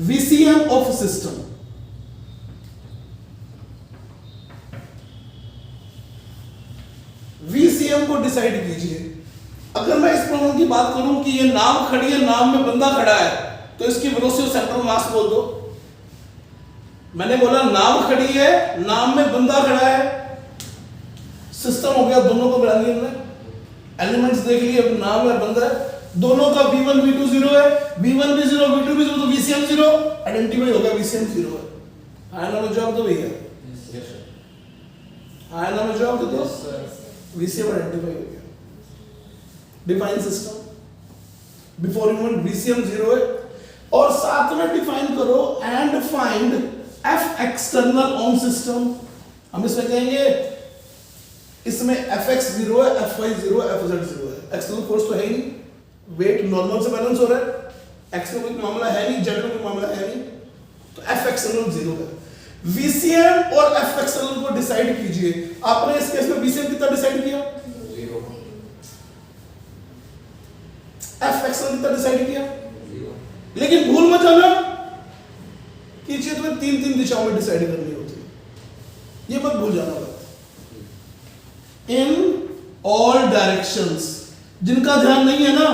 VCM of system. VCM को डिसाइड कीजिए। अगर मैं इस प्रॉब्लम की बात करूं कि ये नाव खड़ी है, नाव में बंदा खड़ा है, तो इसकी वेलोसिटी सेंट्रल मास बोल दो। मैंने बोला नाव खड़ी है, नाव में बंदा खड़ा है, सिस्टम हो गया, दोनों को मिला दिया हमने, एलिमेंट्स देख लिए, नाव है, बंदा है, दोनों का v1 v2 0 है, v1 भी 0 v2 भी 0, तो vcm 0 आइडेंटिफाई होगा, vcm 0 है। आया ना में जवाब दो भैया, Yes, sir. आया ना में जवाब दो, Yes, sir. vcm आइडेंटिफाई हो गया। Define system before event vcm 0 है, और साथ में डिफाइन करो and find f external on system. हम इसमें कहेंगे इसमें fx 0 है, fy 0 है, fz 0 है। एक्सटर्नल फोर्स तो है ही नहीं, वेट नॉर्मल से बैलेंस हो रहा है, x में कोई मामला है नहीं, z में कोई मामला है नहीं, तो f एक्सटर्नल 0 है। vcm और f एक्सटर्नल को डिसाइड कीजिए। आपने इस केस में vcm कितना डिसाइड किया, 0. f एक्सटर्नल कितना डिसाइड किया, 0. लेकिन भूल मत जाना कि चीज तुम्हें तीन तीन दिशाओं में डिसाइड करनी होती है, ये मत भूल जाना बात। इन ऑल डायरेक्शंस, जिनका ध्यान नहीं है ना,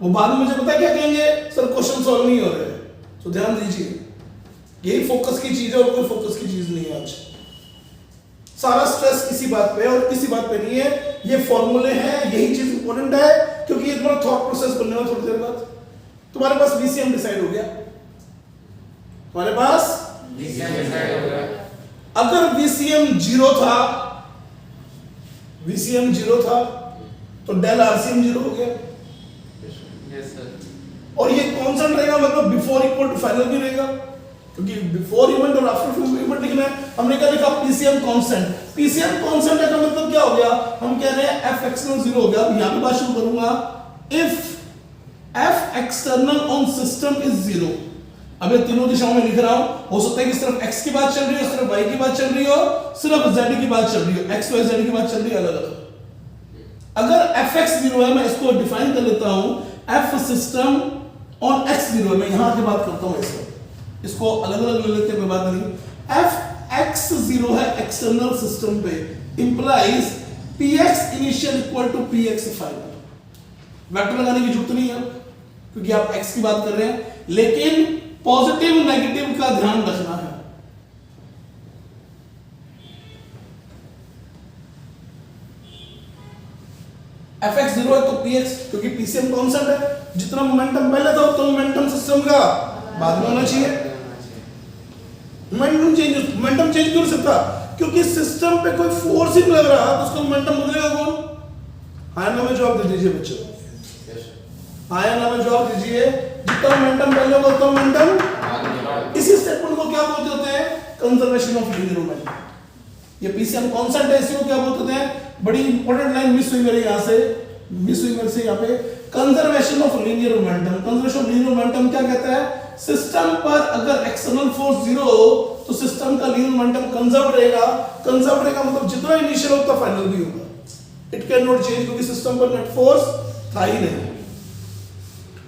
वो बाद में मुझे पता है क्या कहेंगे, सर क्वेश्चन सॉल्व नहीं हो रहे हैं। तो ध्यान दीजिए, यही फोकस की चीज है और कोई फोकस की चीज नहीं है। आज सारा स्ट्रेस किसी बात पे है और किसी बात पे नहीं है, ये फॉर्मूले हैं, यही चीज इंपॉर्टेंट है, क्योंकि ये तुम्हारा थॉट प्रोसेस बनने वाला थोड़ी देर बाद। तुम्हारे पास वीसीएम डिसाइड हो गया, तुम्हारे पास VCM डिसाइड हो गया. अगर वीसीएम 0 था, वीसीएम 0 था, तो डेल आरसीएम 0 हो गया। Yes, sir. और ये कांस्टेंट रहेगा, मतलब बिफोर इक्वल टू फाइनल भी रहेगा, क्योंकि बिफोर इवेंट और आफ्टर इवेंट लिखना है। हमने क्या लिखा, पीसीएम कांस्टेंट। पीसीएम कांस्टेंट का मतलब क्या हो गया, हम कह रहे हैं एफ एक्सटर्नल 0 हो गया। अब यहां पे बात शुरू करूंगा, if F external on system is 0। अब ये तीनों दिशाओं में लिख रहा हूं, हो सकता है कि सिर्फ x की बात चल रही हो, सिर्फ y की बात चल रही हो, सिर्फ z की बात चल रही हो, x y z की बात चल रही है अलग अलग। अगर fx 0 है, मैं इसको डिफाइन कर लेता हूं, f सिस्टम ऑन x 0 है। मैं यहां की बात करता हूं, इसको अलग अलग ले लेते हैं, कोई बात नहीं। f x 0 है एक्सटर्नल सिस्टम पे, implies px initial equal to px final. Vector लगाने की जरूरत नहीं है क्योंकि आप x की बात कर रहे हैं, लेकिन पॉजिटिव नेगेटिव का ध्यान रखना है। fx 0 है तो px, क्योंकि pcm कांस्टेंट है, जितना मोमेंटम पहले था उतना मोमेंटम सिस्टम का बाद में होना चाहिए। मोमेंटम चेंज क्यों नहीं सकता, क्योंकि सिस्टम पे कोई फोर्स ही नहीं लग रहा, तो उसका मोमेंटम बदलेगा कौन? हाँ ना में जवाब दे दीजिए बच्चों, हाँ ना में जवाब दीजिए। जितना मोमेंटम पहले होगा उतना मोमेंटम। इसी स्टेटमेंट को क्या बोलते होते हैं, कंजर्वेशन ऑफ लीनियर मोमेंटम। ये पीसीएम कांस्टेंट है, इसी को क्या बोलते होते हैं, बड़ी इंपॉर्टेंट लाइन मिस हुई मेरे यहां से, मिस हुई मेरे से यहां पे, conservation of linear momentum. Conservation of linear momentum क्या कहता है, सिस्टम पर अगर एक्सटर्नल फोर्स 0 हो तो सिस्टम का लीनियर मोमेंटम कंजर्व रहेगा। कंजर्व रहेगा मतलब जितना इनिशियल होता फाइनल भी होगा, इट कैन नॉट चेंज, क्योंकि सिस्टम पर नेट फोर्स था ही नहीं।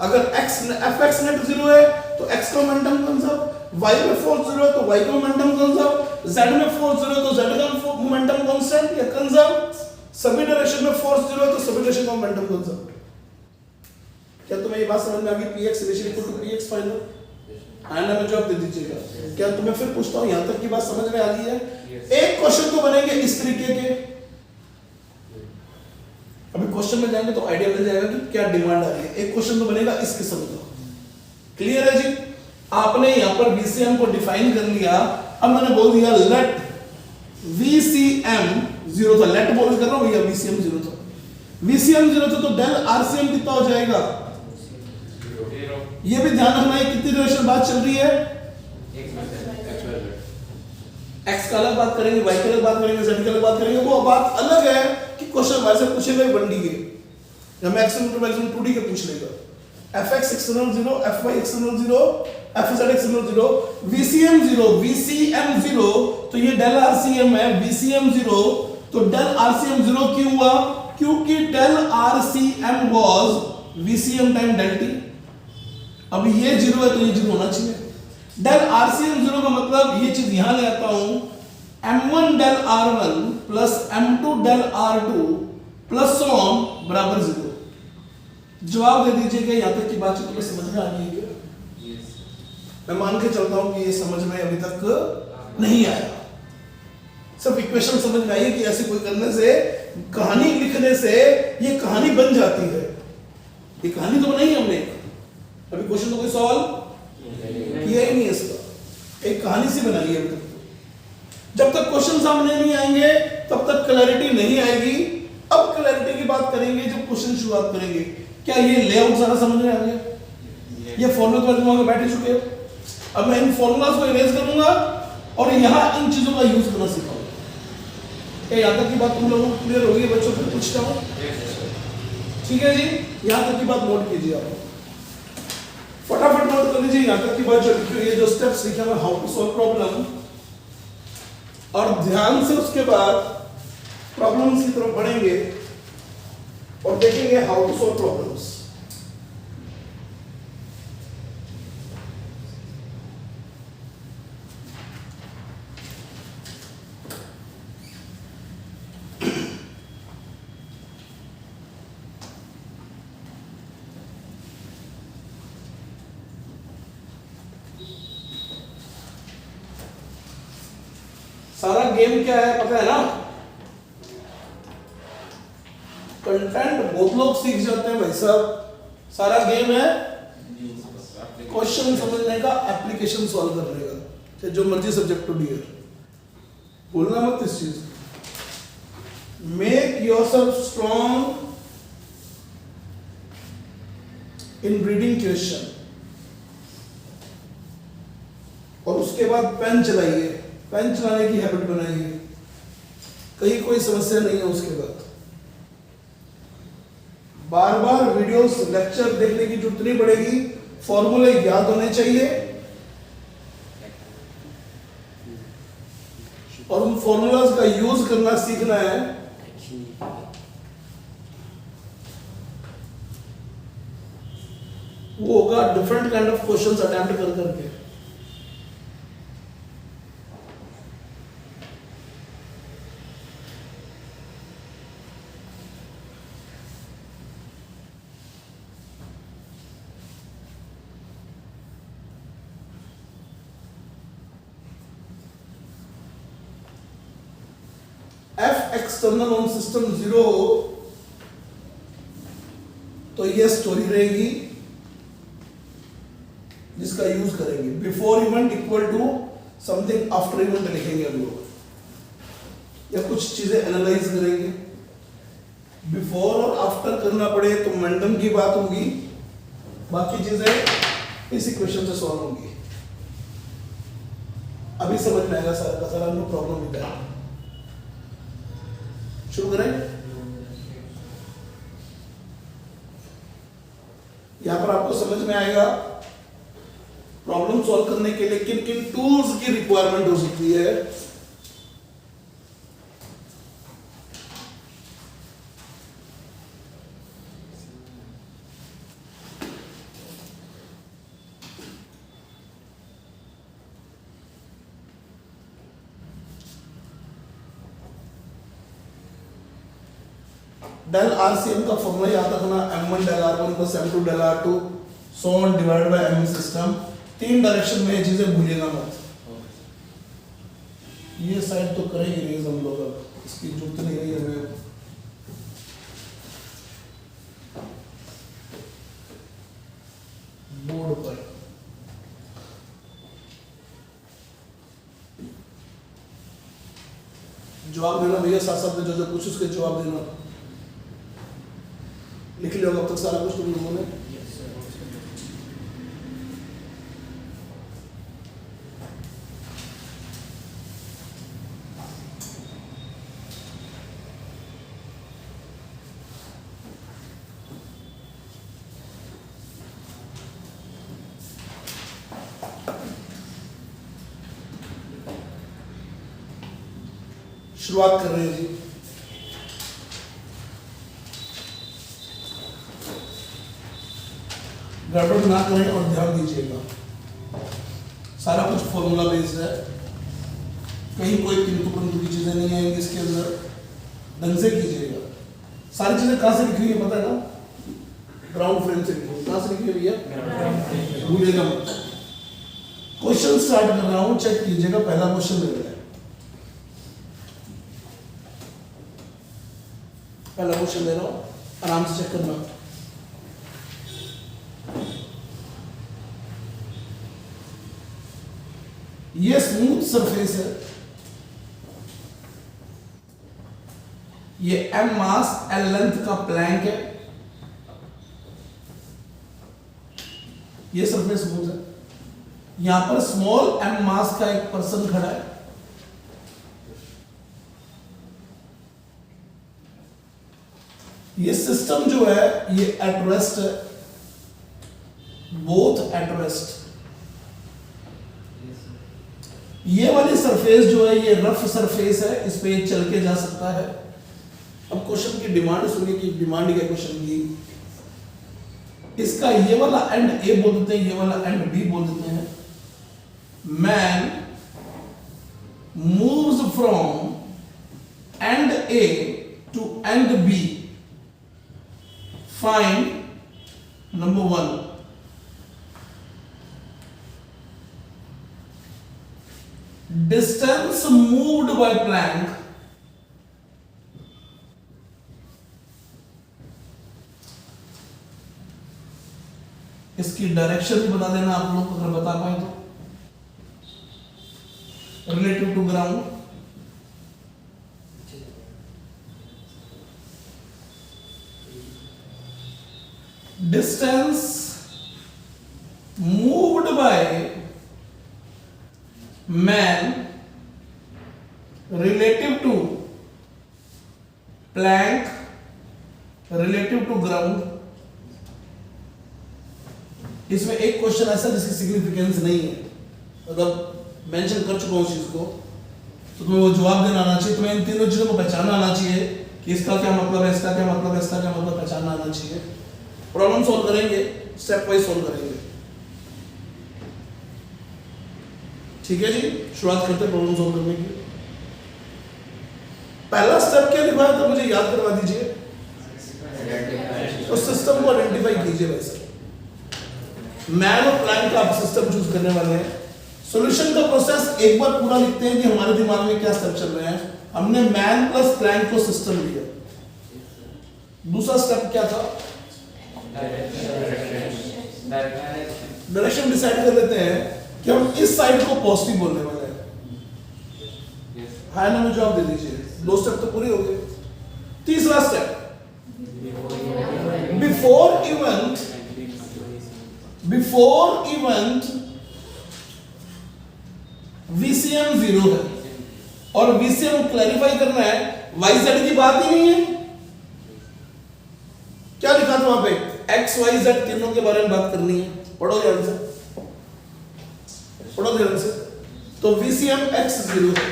अगर fx नेट 0 है तो x का मोमेंटम कंजर्व, y में फोर्स 0 है तो y का मोमेंटम कंजर्व, z में फोर्स 0 है तो z का मोमेंटम कांस्टेंट या कंजर्व, सभी डायरेक्शन में फोर्स 0 है तो सभी डायरेक्शन का मोमेंटम कंजर्व। क्या तुम्हें ये बात समझ में आ गई, px initial equal to px final? आना में जवाब दे दीजिएगा। क्या तुम्हें फिर पूछता हूं, यहां तक की बात समझ में आ गई है? एक क्वेश्चन तो बनेंगे इस तरीके के, अभी क्वेश्चन में जाएंगे तो आइडिया मिल जाएगा कि क्या डिमांड आ रही है। एक क्वेश्चन तो बनेगा इस किस्म का, क्लियर है जी? आपने यहां पर VCM को डिफाइन कर लिया। अब मैंने बोल दिया लेट VCM 0 था, लेट बोल कर रहा हूं भैया, VCM 0 था, VCM 0 था तो डेल RCM कितना हो जाएगा? 0. ये भी ध्यान रखना है कितनी ड्यूरेशन बात चल रही है, x का अलग बात करेंगे, y का अलग बात करेंगे, z का अलग बात करेंगे, वो बात अलग है कि क्वेश्चन हमारे से पूछेगा 1D के या मैक्सिमम टू मैक्सिमम 2D के पूछ लेगा। fx external 0, fy external 0, F Z x equal 0, VCM 0, तो ये डेल RCM है, VCM 0, तो डेल RCM 0 क्यों हुआ? क्योंकि del RCM was VCM time del T। अब ये 0 है तो ये 0 होना चाहिए। डेल RCM 0 का मतलब ये चीज यहां ले आता हूं, M1 del R1 plus M2 del R2 plus so on बराबर 0। जवाब दे दीजिए कि यहां तक की बात तुम्हें समझ में आ रही है? मैं मान के चलता हूं कि ये समझ में अभी तक नहीं आया। सब इक्वेशन समझ में आई कि ऐसे कोई करने से, कहानी लिखने से ये कहानी बन जाती है। ये कहानी तो बनाई हमने, अभी क्वेश्चन तो कोई सॉल्व किया ही नहीं है इसका, एक कहानी सी बनाई है अभी तक। जब तक क्वेश्चन सामने नहीं आएंगे तब तक क्लैरिटी नहीं आएगी। अब क्लैरिटी की बात करेंगे जब क्वेश्चन शुरुआत करेंगे। क्या ये लेआउट सारा समझ में आ गया? ये फॉर्मूला तुम्हारे दिमाग में बैठे चुके हैं। अब मैं इन फॉर्मूलाज को इरेज करूंगा और यहां इन चीजों का यूज करना सिखाऊंगा। क्या यहां तक की बात तुम लोगों को क्लियर होगी? बच्चों को पूछता हूं, ठीक है जी? यहां तक की बात नोट कीजिए आप, फटाफट नोट कर लीजिए। यहां तक की बात जो लिखी हुई है, जो स्टेप्स लिखे हैं, हाउ टू सॉल्व प्रॉब्लम, और ध्यान से उसके बाद प्रॉब्लम्स की तरफ बढ़ेंगे और देखेंगे हाउ टू सॉल्व प्रॉब्लम्स। सारा गेम क्या है पता है ना? कंटेंट बहुत लोग सीख जाते हैं भाई साहब। सारा गेम है क्वेश्चन समझने का, एप्लीकेशन सॉल्व करने का, चाहे जो मर्जी सब्जेक्ट टू डियर। भूलना मत इस चीज। Make yourself strong in reading question, और उसके बाद पेन चलाइए, पेन चलाने की हैबिट बनाइए। कहीं कोई समस्या नहीं है उसके बाद। बार बार वीडियोस लेक्चर देखने की जरूरत नहीं पड़ेगी, फॉर्मूले याद होने चाहिए और उन फॉर्मूलाज का यूज करना सीखना है। वो होगा different kind of questions attempt कर करके। F एक्सटर्नल ऑन सिस्टम 0 हो तो ये स्टोरी रहेगी जिसका यूज करेंगे। Before event equal to something after event लिखेंगे हम लोग, या कुछ चीजें एनालाइज करेंगे। बिफोर और आफ्टर करना पड़े तो मैंडम की बात होगी, बाकी चीजें इस इक्वेशन से सॉल्व होंगी। अभी समझ में आएगा सारा का सारा, नो प्रॉब्लम विद दैट। शुरू करें। यहां पर आपको समझ में आएगा प्रॉब्लम सॉल्व करने के लिए किन किन टूल्स की रिक्वायरमेंट हो सकती है। डेल RCM का फॉर्मूला याद रखना, M1 del R1 plus M2 del R2 so on divided by M system. 3 direction में ये चीजें भूलिएगा मत। ये साइड तो करेंगे नहीं हम लोग, अब इसकी जरूरत नहीं है हमें। बोर्ड पर जवाब देना भैया, साथ साथ में जो जो कुछ उसके जवाब देना। लिख लिया अब तक सारा कुछ तुम लोगों ने? शुरुआत कर रहे हैं जी। गड़बड़ ना करें और ध्यान दीजिएगा, सारा कुछ फॉर्मूला बेस्ड है, कहीं कोई किंतु परंतु की चीजें नहीं आएंगी इसके अंदर, ढंग से कीजिएगा। सारी चीजें कहां से लिखी हुई है पता है ना? ग्राउंड फ्रेम से लिखी हुई। कहां से लिखी हुई है? भूलिएगा मत। क्वेश्चन स्टार्ट कर रहा हूं, चेक कीजिएगा। पहला क्वेश्चन ले रहे हैं, पहला क्वेश्चन ले रहा हूं, आराम से चेक करना। ये स्मूथ सरफेस है, ये m मास l लेंथ का प्लैंक है, ये सरफेस स्मूथ है। यहां पर स्मॉल m मास का एक पर्सन खड़ा है, ये सिस्टम जो है ये एट रेस्ट है, बोथ एट रेस्ट। ये वाली सरफेस जो है ये रफ सरफेस है, इस पे चल के जा सकता है। अब क्वेश्चन की डिमांड सुनिए कि डिमांड क्या क्वेश्चन की। इसका ये वाला एंड ए बोल देते हैं, ये वाला एंड बी बोल देते हैं। Man moves from end A to end B, find number 1 distance moved by plank इसकी डायरेक्शन भी बता देना आप लोग अगर बता पाए तो, relative to ground. Distance moved by man relative to plank relative to ground। इसमें एक क्वेश्चन ऐसा जिसकी सिग्निफिकेंस नहीं है, मतलब मेंशन कर चुका हूं चीज को, तो तुम्हें वो जवाब देना आना चाहिए। तुम्हें इन तीनों चीजों को पहचानना आना चाहिए कि इसका क्या मतलब है, इसका क्या मतलब है, इसका क्या मतलब, पहचानना आना चाहिए। प्रॉब्लम सॉल्व करेंगे, स्टेप वाइज सॉल्व करेंगे, ठीक है जी। शुरुआत करते हैं प्रॉब्लम सॉल्व करने की। पहला स्टेप क्या लिखा है तो मुझे याद करवा दीजिए। तो सिस्टम को आइडेंटिफाई कीजिए। वैसे मैन और प्लैंक का आप सिस्टम चूज करने वाले हैं। सॉल्यूशन का प्रोसेस एक बार पूरा लिखते हैं कि हमारे दिमाग में क्या स्टेप चल रहे हैं। हमने मैन प्लस प्लैंक को सिस्टम लिया। दूसरा स्टेप क्या था? डायरेक्शन डिसाइड कर लेते हैं कि हम इस साइड को पॉजिटिव बोलने वाले हैं। हाँ ना, मुझे जवाब दे दीजिए। 2 स्टेप तो पूरे हो गए। तीसरा स्टेप, बिफोर इवेंट VCM 0 है और VCM क्लैरिफाई करना है, YZ की बात ही नहीं है। क्या लिखा था वहां पे? X Y Z तीनों के बारे में बात करनी है। पढ़ो ध्यान से, पढ़ो ध्यान से। तो VCM X 0 है।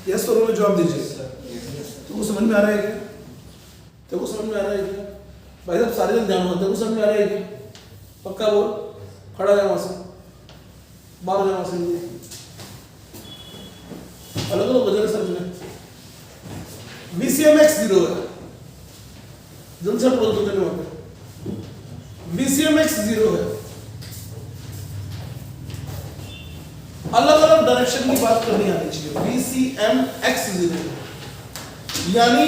यस और नो में जवाब दीजिए। तुमको समझ में आ रहा है क्या? तेरे को समझ में आ रहा है क्या? भाई साहब सारे जन ध्यान, तेरे को समझ में आ रहा है क्या? पक्का बोल, खड़ा है वहां से, बाहर हो जाए वहां से। अलग अलग वजह समझ में। VCM X 0 है। जल्द से बोल दो तेरे वहां पे। VCM X 0 है। अलग अलग डायरेक्शन की बात करनी आनी चाहिए। VCM X 0 यानी,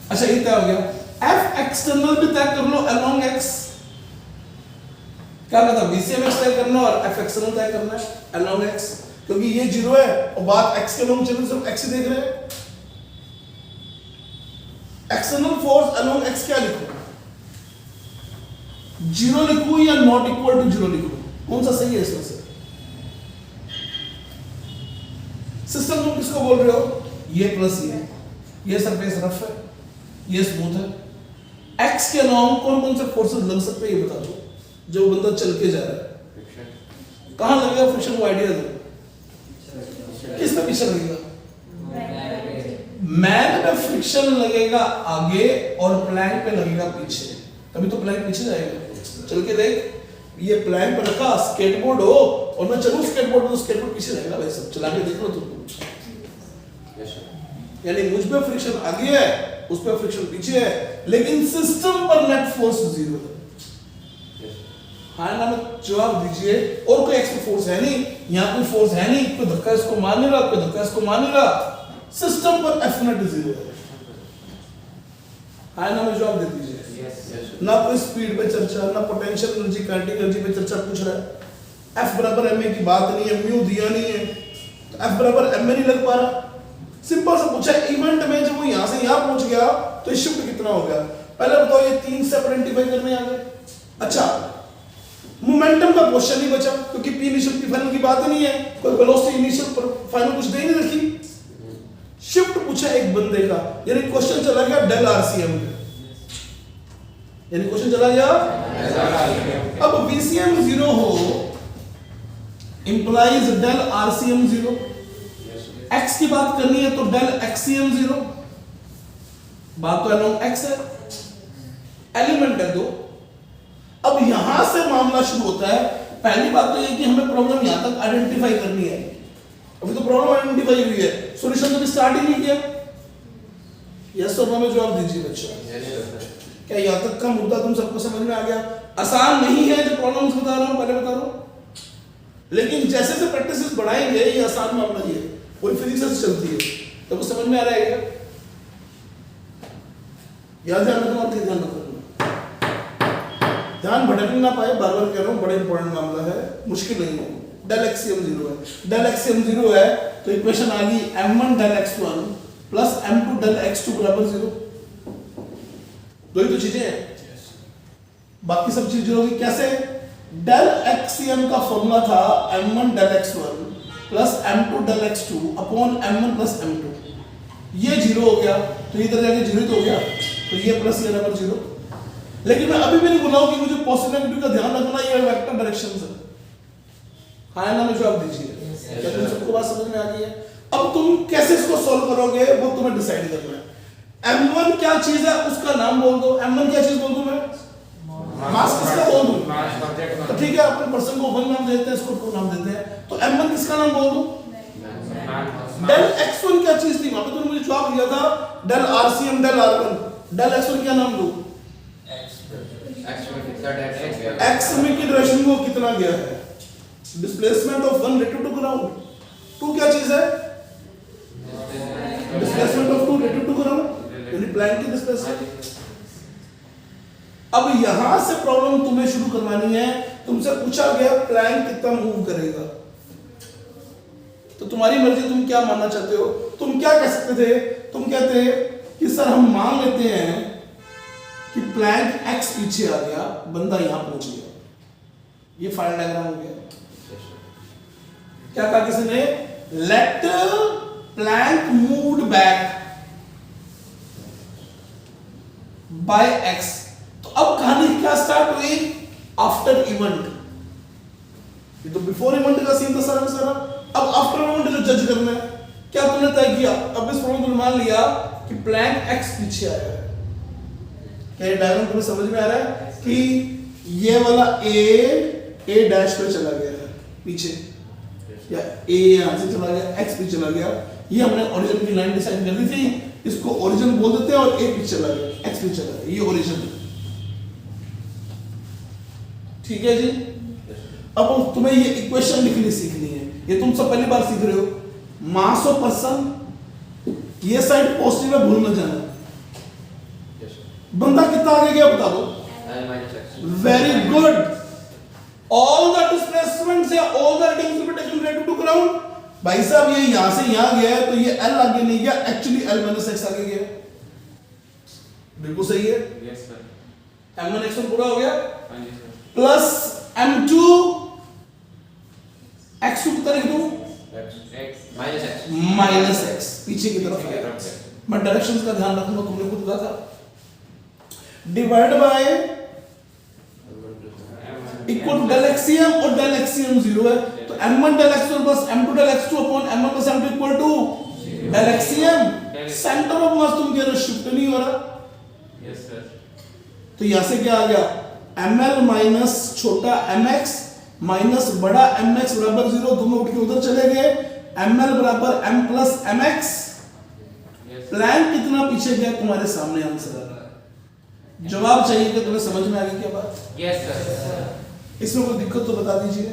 अच्छा ये तय हो गया। F एक्सटर्नल भी तय कर लो along X। क्या कहता? VCM X तय करना और F एक्सटर्नल तय करना है along X, क्योंकि ये 0 है और बात X के along चल रही, सिर्फ X ही देख रहे हैं। एक्सटर्नल फोर्स along X क्या लिखूं? 0 लिखूं या नॉट इक्वल टू 0 लिखूं? कौन सा सही है इसमें से? सिस्टम तुम किसको बोल रहे हो? ये प्लस ये सरफेस रफ है, ये स्मूथ है। X के अलावा कौन कौन से फोर्सेस लग सकते हैं ये बता दो, जो बंदा चल के जा रहा है। कहां लगेगा फ्रिक्शन? वो आइडिया दो। किस पे पीछे लगेगा? मैन में फ्रिक्शन लगेगा आगे और प्लैंक पे लगेगा पीछे, तभी तो प्लैंक पीछे जाएगा। चल के देख, ये प्लैंक पे रखा स्केटबोर्ड हो और मैं चलूं स्केटबोर्ड तो स्केटबोर्ड पीछे रहेगा भाई, सब चला के देख लो तुम। यानी मुझ पे फ्रिक्शन आगे है, उस पे फ्रिक्शन पीछे है, लेकिन सिस्टम पर नेट फोर्स 0 है। हाँ ना, जवाब दीजिए। और कोई एक्स्ट्रा फोर्स है नहीं, यहाँ कोई फोर्स है नहीं, कोई धक्का इसको मार नहीं रहा, कोई धक्का इसको मार नहीं रहा, सिस्टम पर F नेट 0 है। हाँ ना, में जवाब दे दीजिए। ना कोई स्पीड पे चर्चा, ना पोटेंशियल एनर्जी, काइनेटिक एनर्जी पे चर्चा पूछ रहा है। F बराबर ma की बात नहीं है, म्यू दिया नहीं है, तो F बराबर m में नहीं लग पा रहा। सिंपल सा पूछा, इवेंट में जब वो यहाँ से यहाँ पहुंच गया तो ये शिफ्ट कितना हो गया? पहले बताओ, ये 3 स्टेप आइडेंटिफाई करने आ गए। अच्छा, मोमेंटम का क्वेश्चन नहीं बचा, क्योंकि पी इनिशियल पी फाइनल की बात नहीं है, कोई वेलोसिटी इनिशियल पर फाइनल कुछ दे नहीं रखी। शिफ्ट पूछा एक बंदे का, यानी क्वेश्चन चला गया डेल आरसीएम पे, यानी क्वेश्चन चला गया। अब वीसीएम 0 हो इंप्लाइज डेल आरसीएम 0, एक्स की बात करनी है तो डेल एक्सीएम 0, बात तो अलोंग एक्स है, एलिमेंट है 2। अब यहां से मामला शुरू होता है। पहली बात तो ये कि हमें प्रॉब्लम यहां तक आइडेंटिफाई करनी है, अभी तो प्रॉब्लम आइडेंटिफाई हुई है, सॉल्यूशन तो स्टार्ट ही नहीं किया। यस और नो में जवाब दीजिए बच्चों। क्या यहां तक का मुद्दा तुम सबको समझ में आ गया? आसान नहीं है जो प्रॉब्लम्स बता रहा हूं, पहले बता रहा हूं, लेकिन जैसे जैसे प्रैक्टिस बढ़ाएंगे ये आसान मामला ही है, कोई फिजिक्स से चलती है, तो वो समझ में आ रहा है क्या? याद ध्यान रखना और ध्यान रखना, ध्यान भटकने ना पाए, बार बार कह रहा हूं, बड़ा इंपॉर्टेंट मामला है, मुश्किल नहीं है। डेल एक्सीएम 0 है, डेल एक्सीएम 0 है तो इक्वेशन आ गई m1 del x1 plus m2 del x2 बराबर 0। दो ही तो चीजें हैं, बाकी सब चीजें होगी कैसे? डेल एक्सीएम का फॉर्मूला था m1 del x1 plus m2 del x2 upon m1 plus m2, ये 0 हो गया तो इधर जाके 0 तो हो गया, तो ये प्लस ये बराबर 0। लेकिन मैं अभी भी नहीं बोला कि मुझे पॉजिटिव नेगेटिव का ध्यान रखना, ये वेक्टर डायरेक्शन है। हाँ ना में जवाब दीजिए। क्या तुम सबको बात समझ में आ गई है? अब तुम कैसे इसको सॉल्व करोगे वो तुम्हें डिसाइड करना है। m1 क्या चीज है उसका नाम बोल दो। m1 क्या चीज बोल दूं मैं? मास किसका बोल दूं? तो ठीक है, अपन पर्सन को 1 नाम देते हैं, इसको 2 नाम देते हैं, तो m1 किसका नाम बोल दूं? डेल x1 क्या चीज थी? वहां पे तुमने मुझे जवाब दिया था del RCM del r1, del x1 क्या नाम दूं? x में की डायरेक्शन वो कितना गया है? Displacement of 1 relative to ground. 2 क्या चीज है? Displacement of 2 relative to ground, यानी प्लैंक की डिस्प्लेसमेंट। अब यहां से प्रॉब्लम तुम्हें शुरू करवानी है। तुमसे पूछा गया प्लैंक कितना मूव करेगा, तो तुम्हारी मर्जी, तुम क्या मानना चाहते हो। तुम क्या कह सकते थे? तुम कहते कि सर हम मान लेते हैं कि प्लैंक x पीछे आ गया, बंदा यहां पहुंच गया, ये फाइल डायग्राम हो गया। क्या कहा किसी ने? Let plank moved back by x। तो अब कहानी क्या स्टार्ट हुई? After event. ये तो बिफोर इवेंट का सीन था सारा सारा। अब आफ्टर इवेंट जो जज करना है, क्या तुमने तय किया? अब इस प्रॉब्लम को मान लिया कि प्लैंक x पीछे आया है। क्या ये डायग्राम तुम्हें समझ में आ रहा है कि ये वाला a डैश पे चला गया है पीछे, या a यहां से चला गया, x पे चला गया। ये हमने ओरिजिन की लाइन डिसाइड कर दी थी, इसको ओरिजिन बोल देते हैं, और a पे चला गया, x पे चला गया, ये ओरिजिन है। ठीक है जी। अब तुम्हें ये इक्वेशन लिखनी सीखनी है, ये तुम सब पहली बार सीख रहे हो। मास ऑफ पर्सन, ये साइड पॉजिटिव है, भूल न जाना। बंदा कितना आगे गया बता दो। Very good. All the displacements या all the interpretation related to ground. भाई साहब ये यहां से यहां गया है तो ये L आगे नहीं गया, एक्चुअली L माइनस x आगे गया। बिल्कुल सही है। Yes sir. m1 x1 पूरा हो गया, हां जी सर, प्लस m2 x2 कितना लिख दूं? माइनस x पीछे की तरफ है। मैं डायरेक्शंस का ध्यान रखूंगा, तुमने खुद कहा था। Divide by equal to del XCM और डेल एक्सियम 0 है, तो m1 del x1 plus m2 del x2 upon m1 plus m2 equal to del XCM. Centre of mass तुम कह रहे हो शिफ्ट नहीं हो रहा, यस सर। तो यहां से क्या आ गया ml माइनस छोटा mx माइनस बड़ा mx बराबर 0, दोनों उठ के उधर चले गए, ml बराबर m प्लस mx। प्लैंक कितना पीछे गया तुम्हारे सामने आंसर आ रहा है। जवाब चाहिए कि तुम्हें समझ में आ गई क्या बात? Yes sir. इसमें कोई दिक्कत तो बता दीजिए,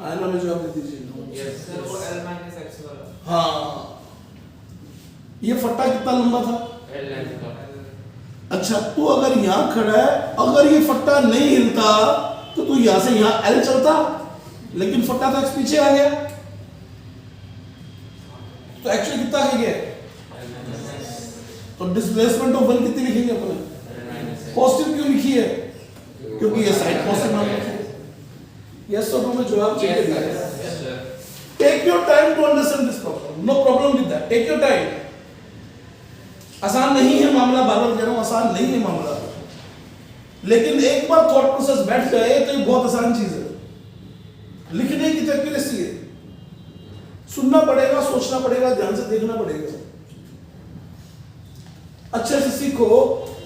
आयना में जवाब दे दीजिए। यस सर वो L minus x वाला। हाँ, ये फट्टा कितना लंबा था? एल लेंथ का। अच्छा, तू अगर यहाँ खड़ा है, अगर ये फट्टा नहीं हिलता तो तू यहाँ से यहाँ L चलता, लेकिन फट्टा तो x पीछे आ गया, तो एक्चुअली कितना आ गया? तो डिस्प्लेसमेंट ऑफ 1 कितनी लिखेंगे अपने? पॉजिटिव क्यों लिखी है? क्योंकि ये साइड पॉजिटिव मान रखी है। यस और नो में जवाब चाहिए। Yes sir. Take your time to understand this problem, no problem with that, take your time. आसान नहीं है मामला, बार-बार कह रहा हूं आसान नहीं है मामला, लेकिन एक बार थॉट प्रोसेस बैठ जाए तो ये बहुत आसान चीज है। लिखने की तो एक्यूरेसी है, सुनना पड़ेगा, सोचना पड़ेगा, ध्यान से देखना पड़ेगा, अच्छे से सीखो।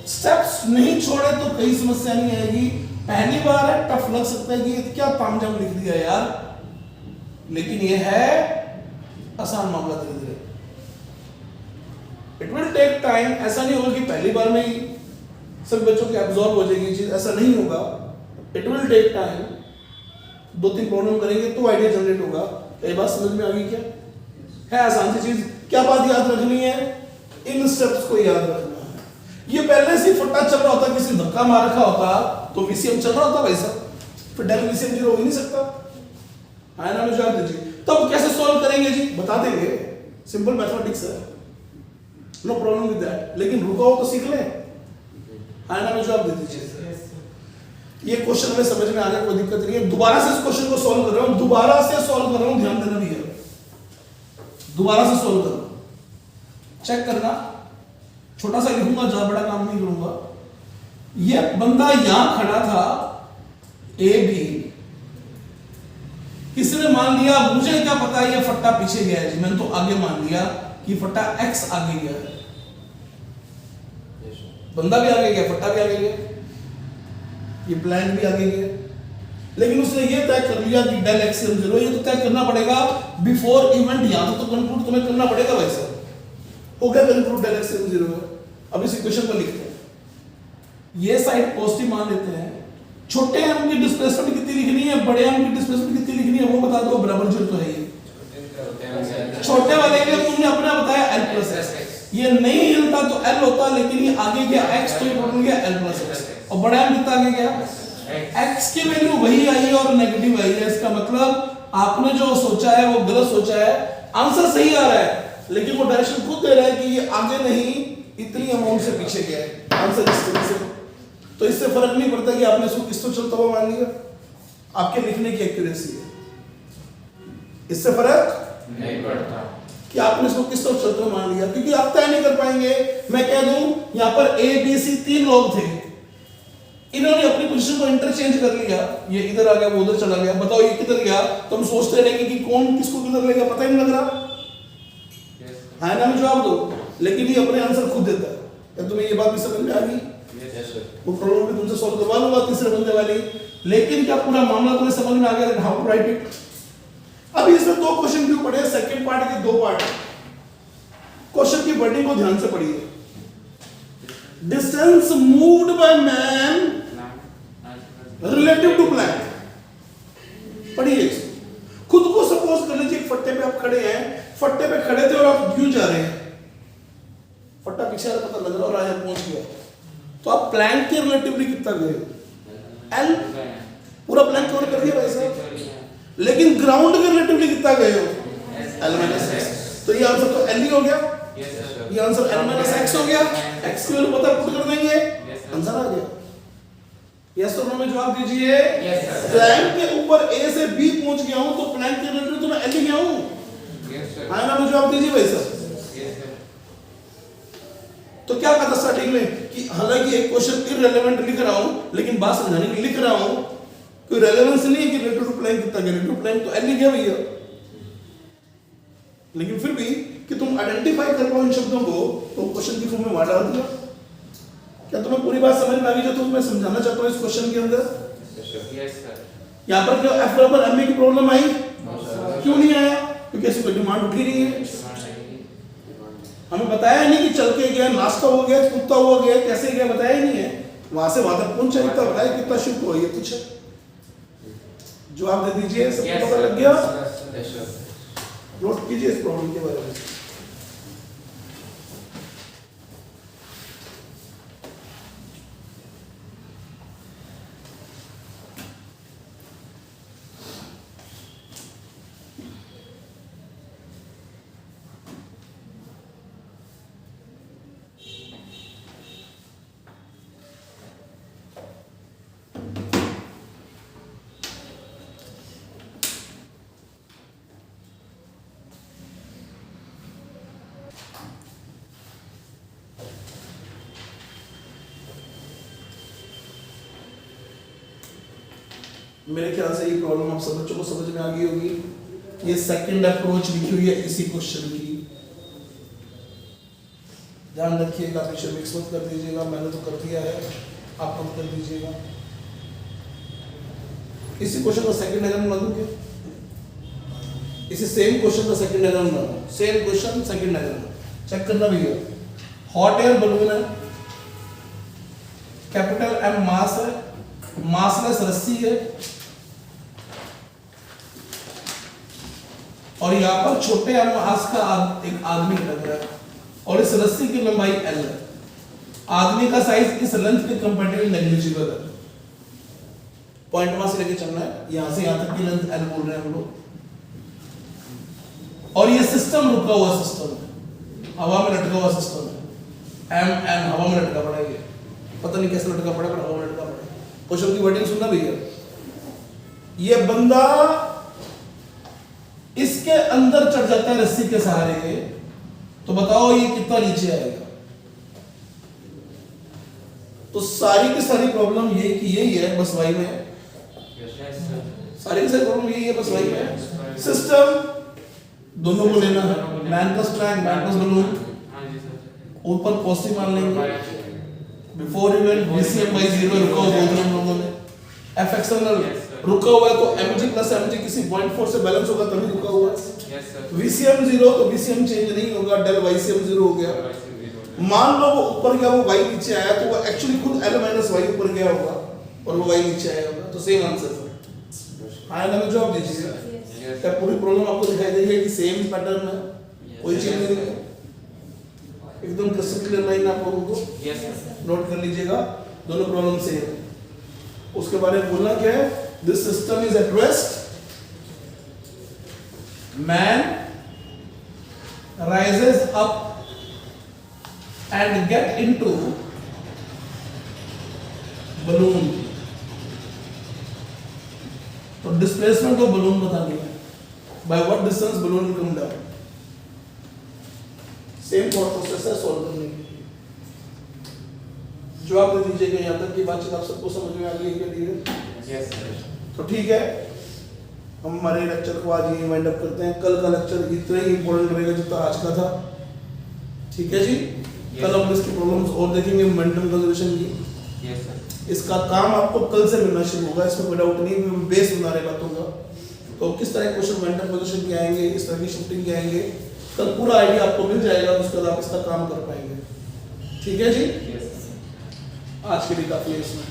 स्टेप्स नहीं छोड़े तो कई समस्या नहीं आएगी। पहली बार है, टफ लग सकता है कि ये क्या तामझाम लिख दिया यार, लेकिन ये है आसान मामला। धीरे धीरे इट विल टेक टाइम। ऐसा नहीं होगा कि पहली बार में ही सब बच्चों के एब्जॉर्ब हो जाएगी चीज, ऐसा नहीं होगा। It will take time. 2-3 problem करेंगे तो आइडिया जनरेट होगा। ये बात समझ में आ गई क्या? है आसान सी चीज। क्या बात याद रखनी है? इन स्टेप्स को याद रखना है। ये पहले से फट्टा चल रहा होता, किसी धक्का मार रखा होता तो वीसीएम चल रहा होता भाई साहब, फिर डेल वीसीएम 0 हो ही नहीं सकता। आयना में जवाब दीजिए। तब कैसे सॉल्व करेंगे जी? बता देंगे, सिंपल मैथमेटिक्स है, नो प्रॉब्लम विद दैट। लेकिन रुको तो सीख लें। आयना में जवाब दे दीजिए। ये क्वेश्चन में समझ में आने कोई दिक्कत नहीं है। दोबारा से इस क्वेश्चन को सॉल्व कर रहा हूं, दोबारा से सॉल्व कर रहा हूं, ध्यान देना भी है, दोबारा से सॉल्व करना, चेक करना। छोटा सा लिखूंगा, ज्यादा बड़ा काम नहीं करूंगा। ये बंदा यहां खड़ा था, ए बी, किसी ने मान लिया, मुझे क्या पता ये फट्टा पीछे गया है जी, मैंने तो आगे मान लिया कि फट्टा एक्स आगे गया है। बंदा भी आगे गया, फट्टा भी आगे गया, ये प्लान भी आगे गया, लेकिन उसने ये तय कर लिया कि डेल एक्सियम 0। ये तो तय करना पड़ेगा बिफोर इवेंट, यहां तो कंक्लूड तुम्हें करना पड़ेगा भाई साहब। हो गया कंक्लूड, डेल एक्सियम 0 है। अब इस इक्वेशन को लिखते हैं, ये साइड पॉजिटिव मान लेते हैं। छोटे एम की डिस्प्लेसमेंट कितनी लिखनी है, बड़े एम की डिस्प्लेसमेंट कितनी लिखनी है वो बता दो। बराबर 0 तो है ये, छोटे वाले के तुमने अपना बताया L प्लस x। ये नहीं हिलता तो L होता, लेकिन ये आगे गया x, तो ये बन गया L प्लस x। और बड़ा एम कितना आगे गया? x की वैल्यू वही आई और नेगेटिव आई है। इसका मतलब आपने जो सोचा है वो गलत सोचा है। आंसर सही आ रहा है, लेकिन वो डायरेक्शन खुद दे रहा है कि ये आगे नहीं, इतनी अमाउंट से पीछे गया है। आंसर इस तरह से, तो इससे फर्क नहीं पड़ता कि आपने इसको किस तो चलता हुआ मान लिया, आपके लिखने की एक्यूरेसी है, इससे फर्क नहीं पड़ता कि आपने इसको किस तो चलते हुए मान लिया, क्योंकि आप तय नहीं कर पाएंगे। मैं कह दूं यहां पर ए बी सी 3 लोग थे, इन्होंने अपनी पोजीशन को इंटरचेंज कर लिया, ये इधर आ गया, वो उधर चला गया। बताओ ये किधर गया? तो हम सोचते रहेंगे कि कौन किसको किधर लेगा, पता ही नहीं लग रहा। हाँ ना, में जवाब दो, लेकिन ये अपने आंसर खुद देता है। क्या तुम्हें ये बात भी समझ में आ गई? वो प्रॉब्लम भी तुमसे सॉल्व करवा लूंगा तीसरे बंदे वाली, लेकिन क्या पूरा मामला तुम्हें समझ में आ गया हाउ टू राइट इट? अभी इसमें 2 क्वेश्चन क्यों पढ़े? सेकंड पार्ट के 2 पार्ट। क्वेश्चन की वर्डिंग को ध्यान से पढ़िए। Distance moved by man relative to plank. पढ़िए, खुद को सपोज कर लीजिए फट्टे पे आप खड़े हैं, फट्टे पे खड़े थे और आप क्यों जा रहे हैं, फट्टा पीछे आ पता लग रहा और आया पहुंच गया, तो आप प्लैंक के रिलेटिवली कितना गए? L, पूरा प्लैंक कवर कर दिया भाई साहब, लेकिन ग्राउंड के रिलेटिवली कितना गए हो? L minus x। तो ये आंसर तो L ही हो गया, ये आंसर L माइनस x हो गया। x की वैल्यू पता पुट कर देंगे, आंसर आ गया। यस और नो में जवाब दीजिए। प्लैंक के ऊपर A से B पहुंच गया हूं, तो प्लैंक के रिलेटिव तो मैं L ही गया हूं। आया ना, में जवाब दीजिए भाई साहब। तो क्या कहा था स्टार्टिंग में कि हालांकि एक क्वेश्चन इररिलेवेंट लिख रहा हूं लेकिन बात समझाने के लिए लिख रहा हूं, कोई रेलेवेंस नहीं है कि रिलेटेड टू प्लान कितना गया, रिलेटेड टू प्लान तो एल लिख गया भैया, लेकिन फिर भी कि तुम आइडेंटिफाई कर पाओ इन शब्दों को तो क्वेश्चन की फॉर्म में वहां डाल दिया। क्या तुम्हें पूरी बात समझ में आ गई जो तुम्हें समझाना चाहता हूं इस क्वेश्चन के अंदर? Yes, sir. यहाँ पर जो एफ बराबर एम की प्रॉब्लम आई, No, sir. क्यों नहीं आया? क्योंकि ऐसी कोई डिमांड उठी नहीं है। हमें बताया नहीं कि चल के गया, नाश्ता हो गया, कुत्ता हुआ गया, कैसे गया, बताया ही नहीं है। वहां से वहां तक पहुंचा, इतना बताया कितना शुभ हुआ, ये कुछ जवाब दे दीजिए, सबको Yes, पता sir. लग गया? Yes, sir. नोट कीजिए इस प्रॉब्लम के बारे में। मेरे ख्याल से ये प्रॉब्लम आप सब बच्चों को समझ में आ गई होगी। ये सेकंड अप्रोच लिखी हुई है इसी क्वेश्चन की, ध्यान रखिएगा, पीछे मिक्स मत कर दीजिएगा, मैंने तो कर दिया है, आप मत कर दीजिएगा। इसी क्वेश्चन का सेकंड डायग्राम बना दूंगे, इसी सेम क्वेश्चन का सेकंड डायग्राम बना, same question second diagram check करना भैया। हॉट एयर बलून है, कैपिटल एम मास है, मासलेस रस्सी है, और यहां पर छोटे एम मास का एक आदमी लग रहा है और इस रस्सी की लंबाई एल है। आदमी का साइज इस लेंथ के कंपैरेटिवली नेग्लिजिबल है। पॉइंट वहां से लेके चलना है, यहां से यहां तक की लेंथ एल बोल रहे हैं हम लोग, और ये सिस्टम रुका हुआ सिस्टम है, हवा में लटका हुआ सिस्टम है। एम हवा में लटका पड़ा है, पता नहीं कैसे लटका पड़ा, पर हवा में लटका पड़ा है। क्वेश्चन की वर्डिंग सुनना भैया। ये बंदा इसके अंदर चढ़ जाता है रस्सी के सहारे, तो बताओ ये कितना नीचे आएगा? तो सारी की सारी प्रॉब्लम ये कि यही है बस वाई में, सारी की सारी प्रॉब्लम यही है बस वाई में। सिस्टम दोनों को लेना है, man plus track, man plus balloon, ऊपर पॉजिटिव मान लेंगे, बिफोर इवेंट VCM by 0 रुका हुआ बोल रहे हम लोगों ने। F एक्सटर्नल रुका हुआ है तो mg प्लस mg किसी पॉइंट 4 से बैलेंस होगा तभी रुका हुआ है। VCM 0 तो VCM चेंज नहीं होगा, डेल YCM 0 हो गया। मान लो वो ऊपर गया, वो y नीचे आया, तो वो एक्चुअली खुद L माइनस y ऊपर गया होगा और वो y नीचे आया होगा, तो सेम आंसर है। हाँ ना, जवाब दीजिए। क्या पूरी प्रॉब्लम आपको दिखाई दे रही है कि सेम पैटर्न है, कोई चेंज नहीं है, एकदम क्रिस्टल क्लियर लाइन आप लोगों को नोट कर लीजिएगा, दोनों प्रॉब्लम सेम है। उसके बारे में बोलना क्या है? This system is at rest, man rises up and get into balloon. तो डिस्प्लेसमेंट ऑफ बलून बतानी है, by what distance balloon will come down. Same thought process है सॉल्व करने के लिए। जवाब दे दीजिएगा, यहाँ तक की बातचीत आप सबको समझ में आ गई है क्लियर? Yes, sir. तो ठीक है, हम हमारे लेक्चर को आज ही वाइंड अप करते हैं। कल का लेक्चर इतना ही इंपॉर्टेंट रहेगा जितना आज का था, ठीक है जी? कल हम इसकी प्रॉब्लम्स और देखेंगे मोमेंटम कंजर्वेशन की। Yes, sir. इसका काम आपको कल से मिलना शुरू होगा, इसमें कोई डाउट नहीं, मैं बेस बना रहे बातों का। तो किस तरह क्वेश्चन मोमेंटम कंजर्वेशन के आएंगे, इस तरह की शिफ्टिंग के आएंगे, कल पूरा आइडिया आपको मिल जाएगा, उसके बाद आप इसका काम कर पाएंगे, ठीक है जी? Yes, sir. आज के लिए काफी है इसमें।